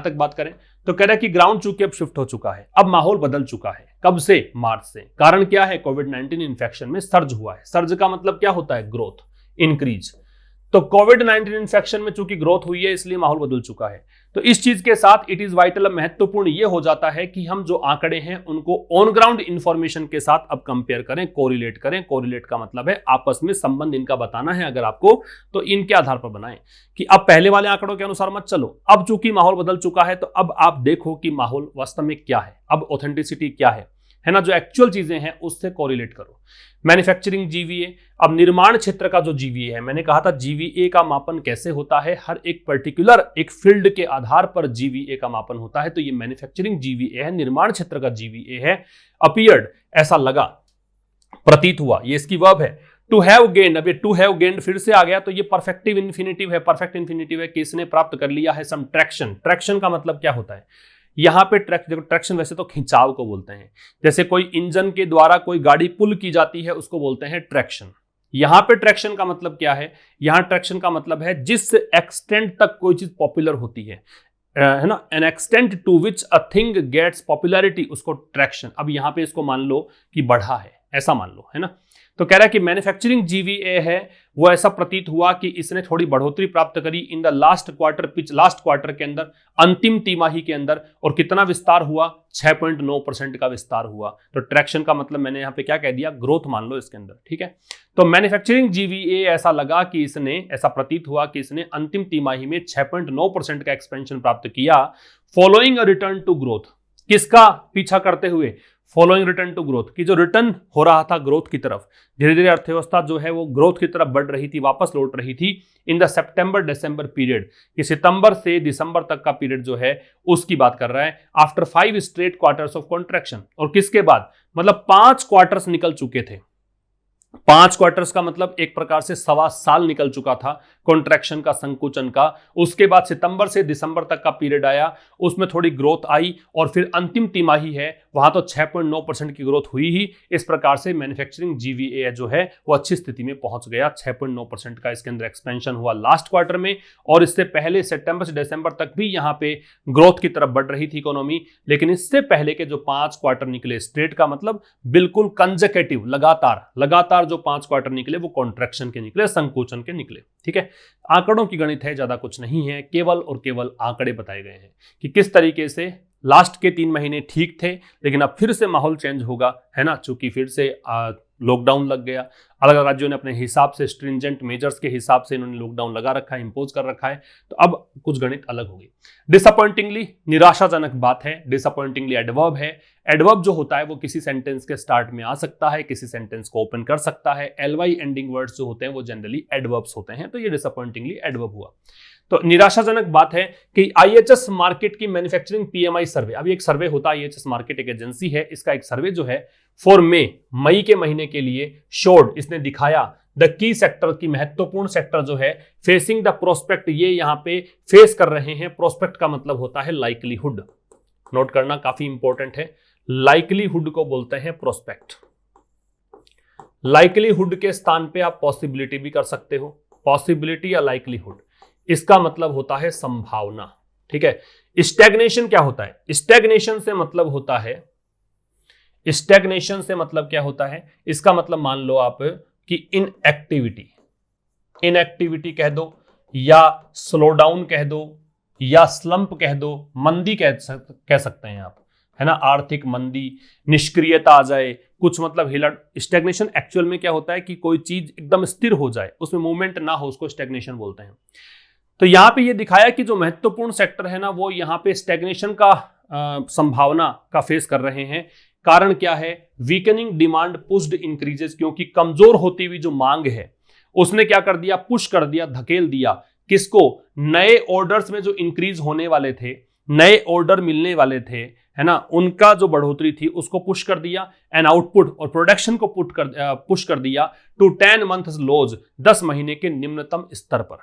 S1: तक बात करें तो कह रहा है कि ग्राउंड चूंकि अब शिफ्ट हो चुका है, अब माहौल बदल चुका है। कब से? मार्च से। कारण क्या है? कोविड-19 इन्फेक्शन में सर्ज हुआ है। सर्ज का मतलब क्या होता है? Growth, increase. तो कोविड-19 इन्फेक्शन में चूंकि ग्रोथ हुई है इसलिए माहौल बदल चुका है। तो इस चीज के साथ इट इज वाइटल, महत्वपूर्ण ये हो जाता है कि हम जो आंकड़े हैं उनको ऑन ग्राउंड इंफॉर्मेशन के साथ अब कंपेयर करें, कोरिलेट करें। कोरिलेट का मतलब है आपस में संबंध इनका बताना है अगर आपको, तो इनके आधार पर बनाएं कि अब पहले वाले आंकड़ों के अनुसार मत चलो। अब चूंकि माहौल बदल चुका है तो अब आप देखो कि माहौल वास्तव में क्या है, अब ऑथेंटिसिटी क्या है ना, जो एक्चुअल चीजें हैं उससे कोरिलेट करो। मैन्युफैक्चरिंग जीवीए, अब निर्माण क्षेत्र का जो जीवीए है, मैंने कहा था जीवीए का मापन कैसे होता है, हर एक पर्टिकुलर एक फील्ड के आधार पर जीवीए का मापन होता है। तो ये मैन्युफैक्चरिंग जीवीए है, निर्माण क्षेत्र का जीवीए है। अपीयर्ड, ऐसा लगा, प्रतीत हुआ, ये इसकी वर्ब है। टू हैव गेन्ड, अब ये टू हैव गेन्ड फिर से आ गया, तो ये परफेक्टिव इन्फिनिटिव है। परफेक्ट इन्फिनिटिव है कि इसने प्राप्त कर लिया है सम ट्रैक्शन। ट्रैक्शन का मतलब क्या होता है, यहां पे ट्रैक्शन वैसे तो खिंचाव को बोलते हैं, जैसे कोई इंजन के द्वारा कोई गाड़ी पुल की जाती है उसको बोलते हैं ट्रैक्शन। यहां पे ट्रैक्शन का मतलब क्या है, यहां ट्रैक्शन का मतलब है जिस एक्सटेंट तक कोई चीज पॉपुलर होती है ना, an extent to which a thing gets popularity, उसको ट्रैक्शन। अब यहां पे इसको मान लो कि बढ़ा है, ऐसा मान लो, है ना। तो कह रहा है कि मैन्युफैक्चरिंग जीवीए है वो ऐसा प्रतीत हुआ कि इसने थोड़ी बढ़ोतरी प्राप्त करी इन द लास्ट क्वार्टर के अंदर, अंतिम तिमाही के अंदर। और कितना विस्तार हुआ, 6.9% का विस्तार हुआ। तो ट्रैक्शन का मतलब मैंने यहां पे क्या कह दिया, ग्रोथ मान लो इसके अंदर, ठीक है। तो मैन्युफैक्चरिंग जीवीए ऐसा लगा कि इसने, ऐसा प्रतीत हुआ कि इसने अंतिम तिमाही में 6.9% का एक्सपेंशन प्राप्त किया, following a return to growth. किसका पीछा करते हुए, फॉलोइंग रिटर्न टू ग्रोथ, की जो रिटर्न हो रहा था ग्रोथ की तरफ, धीरे धीरे अर्थव्यवस्था जो है वो ग्रोथ की तरफ बढ़ रही थी, वापस लौट रही थी। In the September December period, ये सितंबर से दिसंबर तक का पीरियड जो है उसकी बात कर रहा है। After 5 straight quarters of contraction, और किसके बाद, मतलब 5 क्वार्टर्स निकल चुके थे। 5 क्वार्टर्स का मतलब एक प्रकार से 1.25 साल निकल चुका था कॉन्ट्रैक्शन का, संकुचन का। उसके बाद सितंबर से दिसंबर तक का पीरियड आया, उसमें थोड़ी ग्रोथ आई, और फिर अंतिम तिमाही है वहां तो 6.9% की ग्रोथ हुई ही। इस प्रकार से मैन्युफैक्चरिंग जीवीए जो है वो अच्छी स्थिति में पहुंच गया। 6.9% का इसके अंदर एक्सपेंशन हुआ लास्ट क्वार्टर में, और इससे पहले सितंबर से दिसंबर तक भी यहाँ पे ग्रोथ की तरफ बढ़ रही थी इकोनॉमी। लेकिन इससे पहले के जो 5 क्वार्टर निकले, स्ट्रेट का मतलब बिल्कुल कंसेक्यूटिव, लगातार जो 5 क्वार्टर निकले वो कॉन्ट्रैक्शन के निकले, संकोचन के निकले, ठीक है। आंकड़ों की गणित है, ज्यादा कुछ नहीं है, केवल और केवल आंकड़े बताए गए हैं कि किस तरीके से लास्ट के 3 महीने ठीक थे, लेकिन अब फिर से माहौल चेंज होगा, है ना, चूंकि फिर से लॉकडाउन लग गया। अलग अलग राज्यों ने अपने हिसाब से, स्ट्रिंजेंट मेजर्स के हिसाब से इन्होंने लॉकडाउन लगा रखा है, इंपोज कर रखा है। तो अब कुछ गणित अलग होगी। डिसअपॉइंटिंगली, निराशाजनक बात है। डिसअपॉइंटिंगली एडवर्ब है। एडवर्ब जो होता है वो किसी सेंटेंस के स्टार्ट में आ सकता है, किसी सेंटेंस को ओपन कर सकता है। एलवाई एंडिंग वर्ड्स जो होते हैं वो जनरली एडवर्ब्स होते हैं। तो ये डिसअपॉइंटिंगली एडवर्ब हुआ। तो निराशाजनक बात है कि आईएचएस मार्केट की मैन्युफैक्चरिंग पीएमआई सर्वे, अभी एक सर्वे होता है, आईएचएस मार्केट एक एजेंसी है, इसका एक सर्वे जो है फॉर मई के महीने के लिए शोड, इसने दिखाया द की सेक्टर की, महत्वपूर्ण सेक्टर जो है फेसिंग द प्रोस्पेक्ट, ये यहां पे फेस कर रहे हैं। प्रोस्पेक्ट का मतलब होता है लाइकलीहुड, नोट करना काफी इंपॉर्टेंट है। लाइकलीहुड को बोलते हैं प्रोस्पेक्ट। लाइकलीहुड के स्थान पे आप पॉसिबिलिटी भी कर सकते हो, पॉसिबिलिटी या लाइकलीहुड, इसका मतलब होता है संभावना, ठीक है। स्टैग्नेशन क्या होता है, स्टैग्नेशन से मतलब होता है, स्टैग्नेशन से मतलब क्या होता है, इसका मतलब मान लो आप कि इनएक्टिविटी, इनएक्टिविटी कह दो, या स्लो डाउन कह दो, या स्लंप कह दो, मंदी कह सकते हैं आप, है ना, आर्थिक मंदी, निष्क्रियता आ जाए, कुछ मतलब हिला। स्टैग्नेशन एक्चुअल में क्या होता है कि कोई चीज एकदम स्थिर हो जाए, उसमें मूवमेंट ना हो, उसको स्टैग्नेशन बोलते हैं। तो यहां पे ये दिखाया कि जो महत्वपूर्ण सेक्टर है ना वो यहां पे स्टैग्नेशन का संभावना का फेस कर रहे हैं। कारण क्या है, वीकनिंग डिमांड पुश्ड इंक्रीजेस, क्योंकि कमजोर होती हुई जो मांग है उसने क्या कर दिया, पुश कर दिया, धकेल दिया, किसको, नए ऑर्डर्स में जो इंक्रीज होने वाले थे, नए ऑर्डर मिलने वाले थे, है ना, उनका जो बढ़ोतरी थी उसको पुश कर दिया। एंड आउटपुट और प्रोडक्शन को पुश कर दिया टू 10 मंथ्स लोज, 10 महीने के निम्नतम स्तर पर।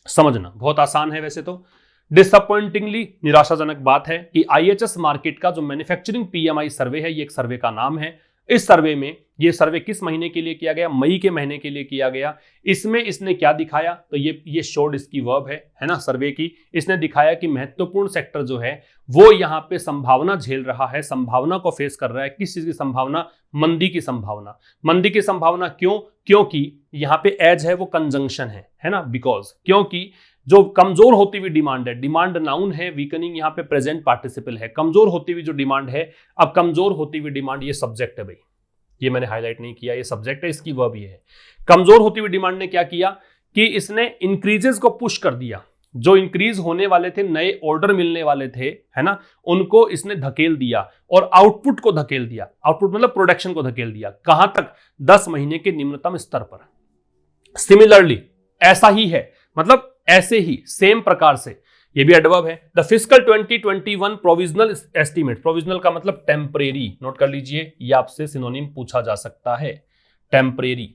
S1: समझना बहुत आसान है वैसे तो। डिसअपॉइंटिंगली, निराशाजनक बात है कि आईएचएस मार्केट का जो मैन्युफैक्चरिंग पीएमआई सर्वे है, ये एक सर्वे का नाम है। इस सर्वे में ये सर्वे किस महीने के लिए किया गया? मई के महीने के लिए किया गया। इसमें इसने क्या दिखाया? तो ये शोड इसकी वर्ब है ना, सर्वे की। इसने दिखाया कि महत्वपूर्ण सेक्टर जो है वो यहाँ पे संभावना झेल रहा है, संभावना को फेस कर रहा है। किस चीज की संभावना? मंदी की संभावना। मंदी की संभावना क्यों? क्योंकि यहाँ पे एज है वो कंजंक्शन है ना, बिकॉज, क्योंकि जो कमजोर होती हुई डिमांड है, डिमांड नाउन है, वीकनिंग यहाँ पे प्रेजेंट पार्टिसिपल है, कमजोर होती हुई जो डिमांड है। अब कमजोर होती हुई डिमांड ये सब्जेक्ट है भाई, ये मैंने हाईलाइट नहीं किया, ये सब्जेक्ट है, इसकी वर्ब ये है। कमजोर होती हुई डिमांड ने क्या किया कि इसने इंक्रीजेस को पुश कर दिया। जो इंक्रीज होने वाले थे, नए ऑर्डर मिलने वाले थे, है ना, उनको इसने धकेल दिया और आउटपुट को धकेल दिया। आउटपुट मतलब प्रोडक्शन को धकेल दिया। कहां तक? 10 महीने के निम्नतम स्तर पर। सिमिलरली, ऐसा ही है, मतलब ऐसे ही, सेम प्रकार से, ये भी एडवर्ब है। The fiscal 2021 provisional estimate, provisional का मतलब टेम्परेरी, नोट कर लीजिए, ये आपसे सिनोनिम पूछा जा सकता है, टेम्परेरी।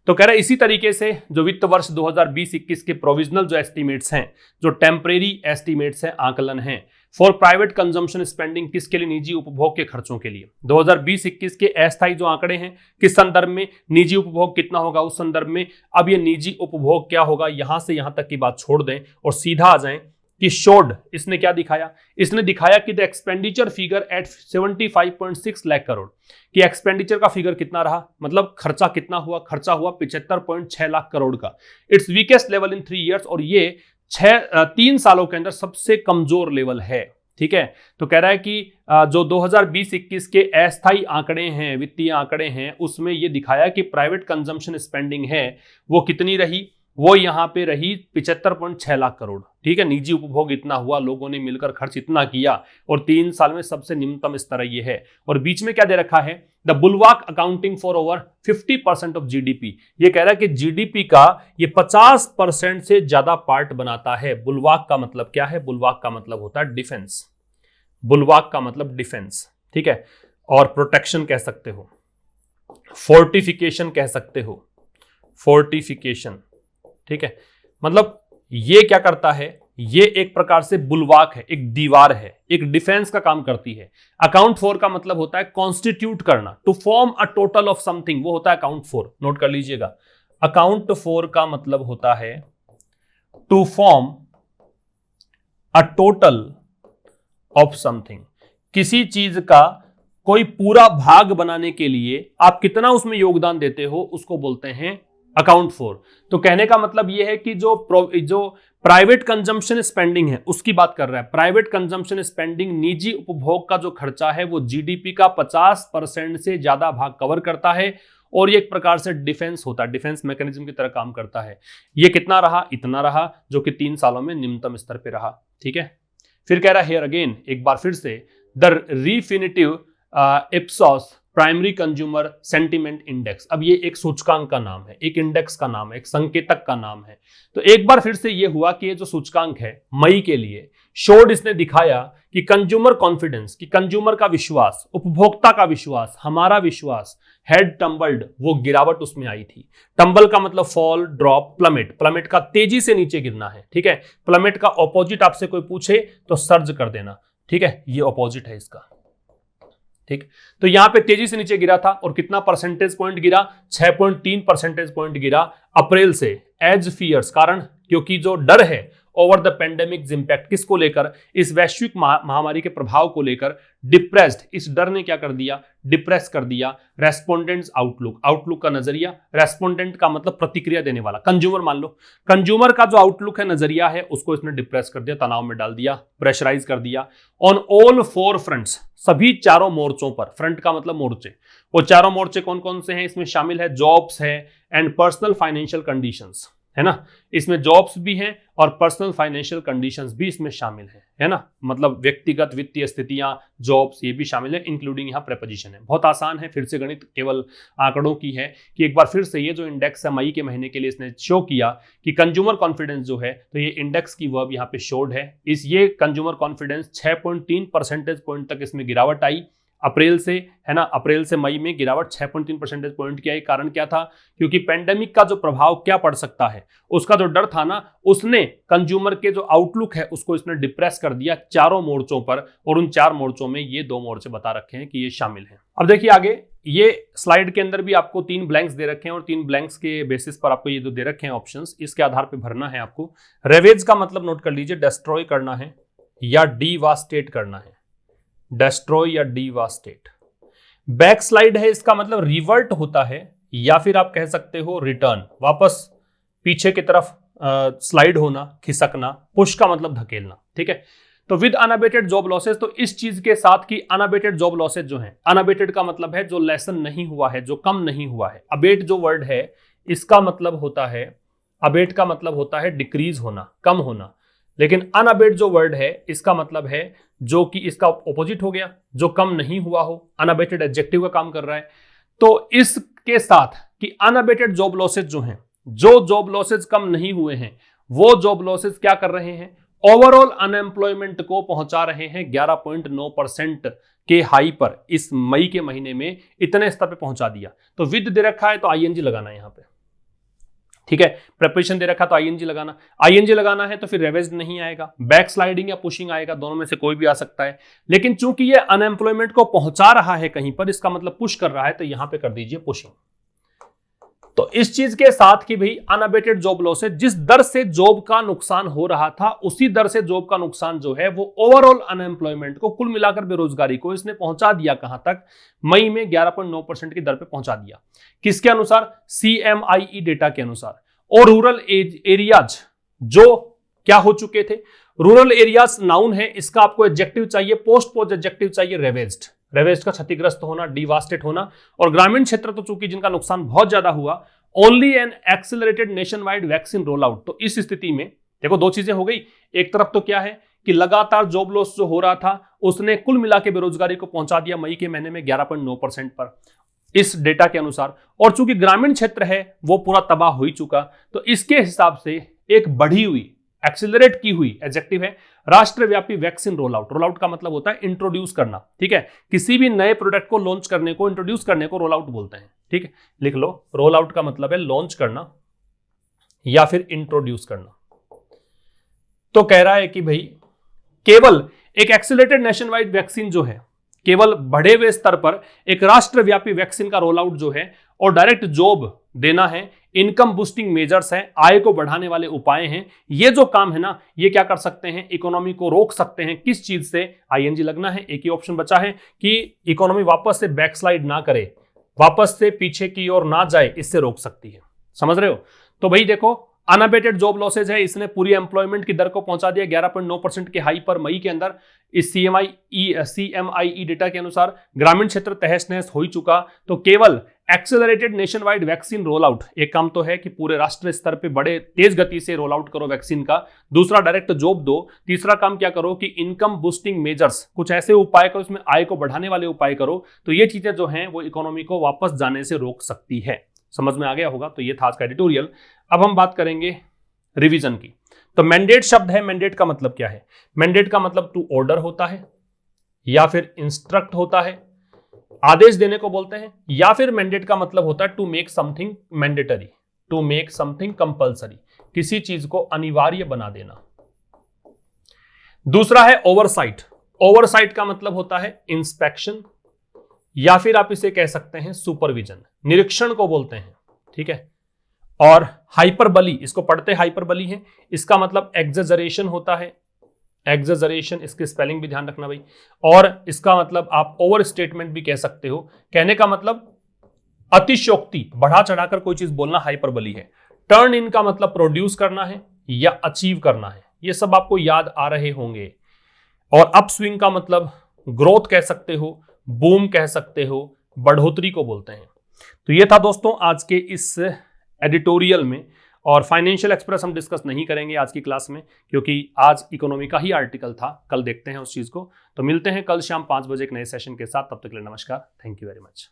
S1: तो कह रहा है इसी तरीके से जो वित्त वर्ष 2020-21 के प्रोविजनल जो एस्टीमेट्स हैं, जो टेम्परेरी एस्टीमेट्स हैं, आकलन हैं, फॉर प्राइवेट कंजम्पशन स्पेंडिंग, किसके लिए? निजी उपभोग के खर्चों के लिए। 2020-21 के अस्थायी जो आंकड़े हैं, किस संदर्भ में? निजी उपभोग कितना होगा उस संदर्भ में। अब ये निजी उपभोग क्या होगा, यहां से यहां तक की बात छोड़ दें और सीधा आ जाएं कि शोड इसने क्या दिखाया? इसने दिखाया कि the expenditure figure at 75.6 lakh crore, कि एक्सपेंडिचर का फिगर कितना रहा, मतलब खर्चा कितना हुआ? खर्चा हुआ 75.6 लाख करोड़ का। It's weakest level in 3 years, और ये 3 सालों के अंदर सबसे कमजोर लेवल है। ठीक है, तो कह रहा है कि जो 2020-21 के अस्थायी आंकड़े हैं, वित्तीय आंकड़े हैं, उसमें ये दिखाया कि प्राइवेट कंजम्पशन स्पेंडिंग है वो कितनी रही? वो यहां पे रही 75.6 लाख करोड़। ठीक है, निजी उपभोग इतना हुआ, लोगों ने मिलकर खर्च इतना किया, और 3 साल में सबसे निम्नतम स्तर ये है। और बीच में क्या दे रखा है? The bulwark accounting for over 50% of GDP. ये कह रहा है कि जीडीपी का ये 50% से ज्यादा पार्ट बनाता है। बुलवाक का मतलब क्या है? बुलवाक का मतलब होता है डिफेंस। बुलवाक का मतलब डिफेंस, ठीक है, और प्रोटेक्शन कह सकते हो, फोर्टिफिकेशन कह सकते हो, फोर्टिफिकेशन। ठीक है, मतलब ये क्या करता है? ये एक प्रकार से बुलवाक है, एक दीवार है, एक डिफेंस का काम करती है। अकाउंट फॉर का मतलब होता है कॉन्स्टिट्यूट करना, to form a total of something, वो होता है अकाउंट फॉर। नोट कर लीजिएगा, अकाउंट फॉर का मतलब होता है to form a total of something. किसी चीज का कोई पूरा भाग बनाने के लिए आप कितना उसमें योगदान देते हो, उसको बोलते हैं अकाउंट फॉर। तो कहने का मतलब यह है कि जो प्राइवेट कंजम्पशन स्पेंडिंग है उसकी बात कर रहा है। प्राइवेट कंजम्पशन स्पेंडिंग, निजी उपभोग का जो खर्चा है, वो जीडीपी का 50% से ज्यादा भाग कवर करता है, और ये एक प्रकार से डिफेंस होता है, डिफेंस मैकेनिज्म की तरह काम करता है। ये कितना रहा? इतना रहा, जो कि 3 सालों में निम्नतम स्तर पर रहा। ठीक है, फिर कह रहा है हियर अगेन, एक बार फिर से, the Refinitiv Ipsos primary consumer sentiment index. अब ये एक सूचकांक का नाम है, एक इंडेक्स का नाम है, एक संकेतक का नाम है। तो एक बार फिर से ये हुआ कि ये जो सूचकांक है मई के लिए, शोड इसने दिखाया कि कंज्यूमर कॉन्फिडेंस, कि कंज्यूमर का विश्वास, उपभोक्ता का विश्वास, हमारा विश्वास, हैड टम्बल्ड, वो गिरावट उसमें आई थी। टम्बल का मतलब फॉल, ड्रॉप, प्लमेट, प्लमेट का तेजी से नीचे गिरना है। ठीक है, प्लमेट का ऑपोजिट आपसे कोई पूछे तो सर्ज कर देना। ठीक है, ये ऑपोजिट है इसका। ठीक, तो यहां पे तेजी से नीचे गिरा था, और कितना परसेंटेज पॉइंट गिरा? 6.3 परसेंटेज पॉइंट गिरा अप्रैल से। एज फियर्स, कारण, क्योंकि जो डर है ओवर द पेंडेमिक इंपैक्ट, किसको लेकर? इस वैश्विक महामारी के प्रभाव को लेकर डिप्रेस्ड, इस डर ने क्या कर दिया? डिप्रेस कर दिया रेस्पोंडेंट्स आउटलुक, आउटलुक का नजरिया। रेस्पोंडेंट का मतलब प्रतिक्रिया देने वाला, कंज्यूमर मान लो, कंज्यूमर का जो आउटलुक है, नजरिया है, उसको इसने डिप्रेस कर दिया, तनाव में डाल दिया, प्रेशराइज कर दिया। ऑन ऑल 4 फ्रंट्स, सभी चारों मोर्चों पर, फ्रंट का मतलब मोर्चे, वो चारों मोर्चे कौन कौन से हैं? इसमें शामिल है जॉब्स है एंड पर्सनल फाइनेंशियल कंडीशंस, है ना, इसमें जॉब्स भी हैं और पर्सनल फाइनेंशियल कंडीशंस भी इसमें शामिल है ना, मतलब व्यक्तिगत वित्तीय स्थितियां, जॉब्स, ये भी शामिल है, इंक्लूडिंग यहाँ प्रेपोजिशन है। बहुत आसान है, फिर से गणित केवल आंकड़ों की है, कि एक बार फिर से ये जो इंडेक्स है मई के महीने के लिए इसने शो किया कि कंज्यूमर कॉन्फिडेंस जो है, तो ये इंडेक्स की वर्ब यहाँ पे शोड है। ये कंज्यूमर कॉन्फिडेंस 6.3 परसेंटेज पॉइंट तक इसमें गिरावट आई अप्रैल से, है ना, अप्रैल से मई में गिरावट 6.3 परसेंटेज पॉइंट की आई। कारण क्या था? क्योंकि पेंडेमिक का जो प्रभाव क्या पड़ सकता है, उसका जो डर था ना, उसने कंज्यूमर के जो आउटलुक है उसको इसने डिप्रेस कर दिया चारों मोर्चों पर, और उन 4 मोर्चों में ये 2 मोर्चे बता रखे हैं कि ये शामिल हैं। अब देखिए आगे, ये स्लाइड के अंदर भी आपको 3 ब्लैंक्स दे रखे हैं और 3 ब्लैंक्स के बेसिस पर आपको ये जो दे रखे हैं ऑप्शंस, इसके आधार पे भरना है आपको। रेवेज का मतलब नोट कर लीजिए, डिस्ट्रॉय करना है या डिवास्टेट करना है, डिस्ट्रॉय या डिवास्टेट। बैकस्लाइड है, इसका मतलब रिवर्ट होता है या फिर आप कह सकते हो रिटर्न, वापस पीछे की तरफ स्लाइड होना, खिसकना। पुश का मतलब धकेलना, ठीक है। तो विद अनअबेटेड जॉब लॉसेज, तो इस चीज के साथ की अनअबेटेड जॉब लॉसेज जो है, अनअबेटेड का मतलब है जो लेसन नहीं हुआ है, जो कम नहीं हुआ है। अबेट जो वर्ड है इसका मतलब होता है, अबेट का मतलब होता है डिक्रीज होना, कम होना, लेकिन अनअबेट जो वर्ड है इसका मतलब है जो कि इसका ऑपोजिट हो गया, जो कम नहीं हुआ हो। अनअबेटेड एडजेक्टिव का काम कर रहा है। तो इसके साथ कि अनअबेटेड जॉब लॉसेज जो हैं, जो जॉब लॉसेज कम नहीं हुए हैं, वो जॉब लॉसेज क्या कर रहे हैं, ओवरऑल अनएम्प्लॉयमेंट को पहुंचा रहे हैं 11.9% के हाई पर। इस मई के महीने में इतने स्तर पे पहुंचा दिया। तो विद दे रखा है तो आईएनजी लगाना है यहां पे, ठीक है। प्रेपरेशन दे रखा तो आईएनजी लगाना, आईएनजी लगाना है तो फिर रेवेज नहीं आएगा, बैक स्लाइडिंग या पुशिंग आएगा, दोनों में से कोई भी आ सकता है। लेकिन चूंकि ये अनएम्प्लॉयमेंट को पहुंचा रहा है कहीं पर, इसका मतलब पुश कर रहा है, तो यहां पे कर दीजिए पुशिंग। तो इस चीज के साथ कि भाई अनअबेटेड जॉब लॉस है, जिस दर से जॉब का नुकसान हो रहा था उसी दर से जॉब का नुकसान जो है वो ओवरऑल अनएम्प्लॉयमेंट को, कुल मिलाकर बेरोजगारी को इसने पहुंचा दिया कहां तक, मई में 11.9% की दर पे पहुंचा दिया। किसके अनुसार, सीएमआईई डेटा के अनुसार। और रूरल एरियाज जो क्या हो चुके थे, रूरल एरियाज नाउन है, इसका आपको एडजेक्टिव चाहिए, पोस्ट पोज एडजेक्टिव चाहिए रेवेज्ड, रेवेज्ड का क्षतिग्रस्त होना, डिवास्टेट होना। और ग्रामीण क्षेत्र तो चूंकि जिनका नुकसान बहुत ज्यादा हुआ, only an accelerated nation wide vaccine roll out. तो इस स्थिति में देखो दो चीजें हो गई, एक तरफ तो क्या है कि लगातार जॉब लॉस जो हो रहा था उसने कुल मिला के बेरोजगारी को पहुंचा दिया मई के महीने में 11.9% पर इस डेटा के अनुसार। और चूंकि ग्रामीण क्षेत्र है वो पूरा तबाह हो ही चुका, तो इसके हिसाब से एक बढ़ी हुई, एक्सिलरेट की हुई एडजेक्टिव है राष्ट्रव्यापी vaccine roll out. Roll out का मतलब होता है इंट्रोड्यूस करना, ठीक है। किसी भी नए प्रोडक्ट को लॉन्च करने को, इंट्रोड्यूस करने को रोल आउट बोलते हैं, ठीक है। लिख लो, रोल आउट का मतलब है लॉन्च करना या फिर इंट्रोड्यूस करना। तो कह रहा है कि भाई केवल एक एक्सिलरेटेड नेशन वाइड वैक्सीन जो है, केवल बढ़े हुए स्तर पर एक राष्ट्रव्यापी वैक्सीन का रोल आउट जो है, और डायरेक्ट जॉब देना है, इनकम बूस्टिंग मेजर्स हैं, आय को बढ़ाने वाले उपाय हैं, ये जो काम है ना, ये क्या कर सकते हैं, इकोनॉमी को रोक सकते हैं। किस चीज से, आईएनजी लगना है। एक ही ऑप्शन बचा है कि इकोनॉमी वापस से बैकस्लाइड ना करे, वापस से पीछे की ओर ना जाए, इससे रोक सकती है। समझ रहे हो। तो भाई देखो, अनअबेटेड जॉब लॉसेज है, इसने पूरी एम्प्लॉयमेंट की दर को पहुंचा दिया 11.9% के हाई पर मई के अंदर। इस सीएमआईई डेटा के अनुसार ग्रामीण क्षेत्र तहस नहस हो ही चुका। तो केवल accelerated nation wide vaccine roll out, एक काम तो है कि पूरे राष्ट्र स्तर पे बड़े तेज गति से रोल आउट करो वैक्सीन का, दूसरा डायरेक्ट जॉब दो, तीसरा काम क्या करो कि इनकम बूस्टिंग मेजर्स, कुछ ऐसे उपाय करो, इसमें आय को बढ़ाने वाले उपाय करो। तो ये चीजें जो हैं वो इकोनॉमी को वापस जाने से रोक सकती है। समझ में आ गया होगा। तो ये था आज का एडिटोरियल। अब हम बात करेंगे रिवीजन की। तो मैंडेट शब्द है, मैंडेट का मतलब क्या है, मैंडेट का मतलब टू ऑर्डर होता है या फिर इंस्ट्रक्ट होता है, आदेश देने को बोलते हैं, या फिर मैंडेट का मतलब होता है to make something mandatory, to make something compulsory, किसी चीज को अनिवार्य बना देना। दूसरा है ओवरसाइट। ओवरसाइट का मतलब होता है इंस्पेक्शन या फिर आप इसे कह सकते हैं सुपरविजन, निरीक्षण को बोलते हैं, ठीक है। और हाइपरबली, इसको पढ़ते हाइपरबली है, इसका मतलब एग्जेजरेशन होता है, एग्जेजरेशन, इसके स्पेलिंग भी ध्यान रखना भाई। और इसका मतलब आप ओवर स्टेटमेंट भी कह सकते हो, कहने का मतलब अतिशयोक्ति, बढ़ा चढ़ाकर कोई चीज बोलना हाइपरबली है। टर्न इन का मतलब प्रोड्यूस करना है या अचीव करना है, ये सब आपको याद आ रहे होंगे। और अपस्विंग का मतलब ग्रोथ कह सकते हो, बूम कह सकते हो, बढ़ोतरी को बोलते हैं। तो ये था दोस्तों आज के इस एडिटोरियल में। और फाइनेंशियल एक्सप्रेस हम डिस्कस नहीं करेंगे आज की क्लास में, क्योंकि आज इकोनॉमी का ही आर्टिकल था, कल देखते हैं उस चीज को। तो मिलते हैं कल शाम 5 बजे एक नए सेशन के साथ, तब तक के लिए नमस्कार, थैंक यू वेरी मच।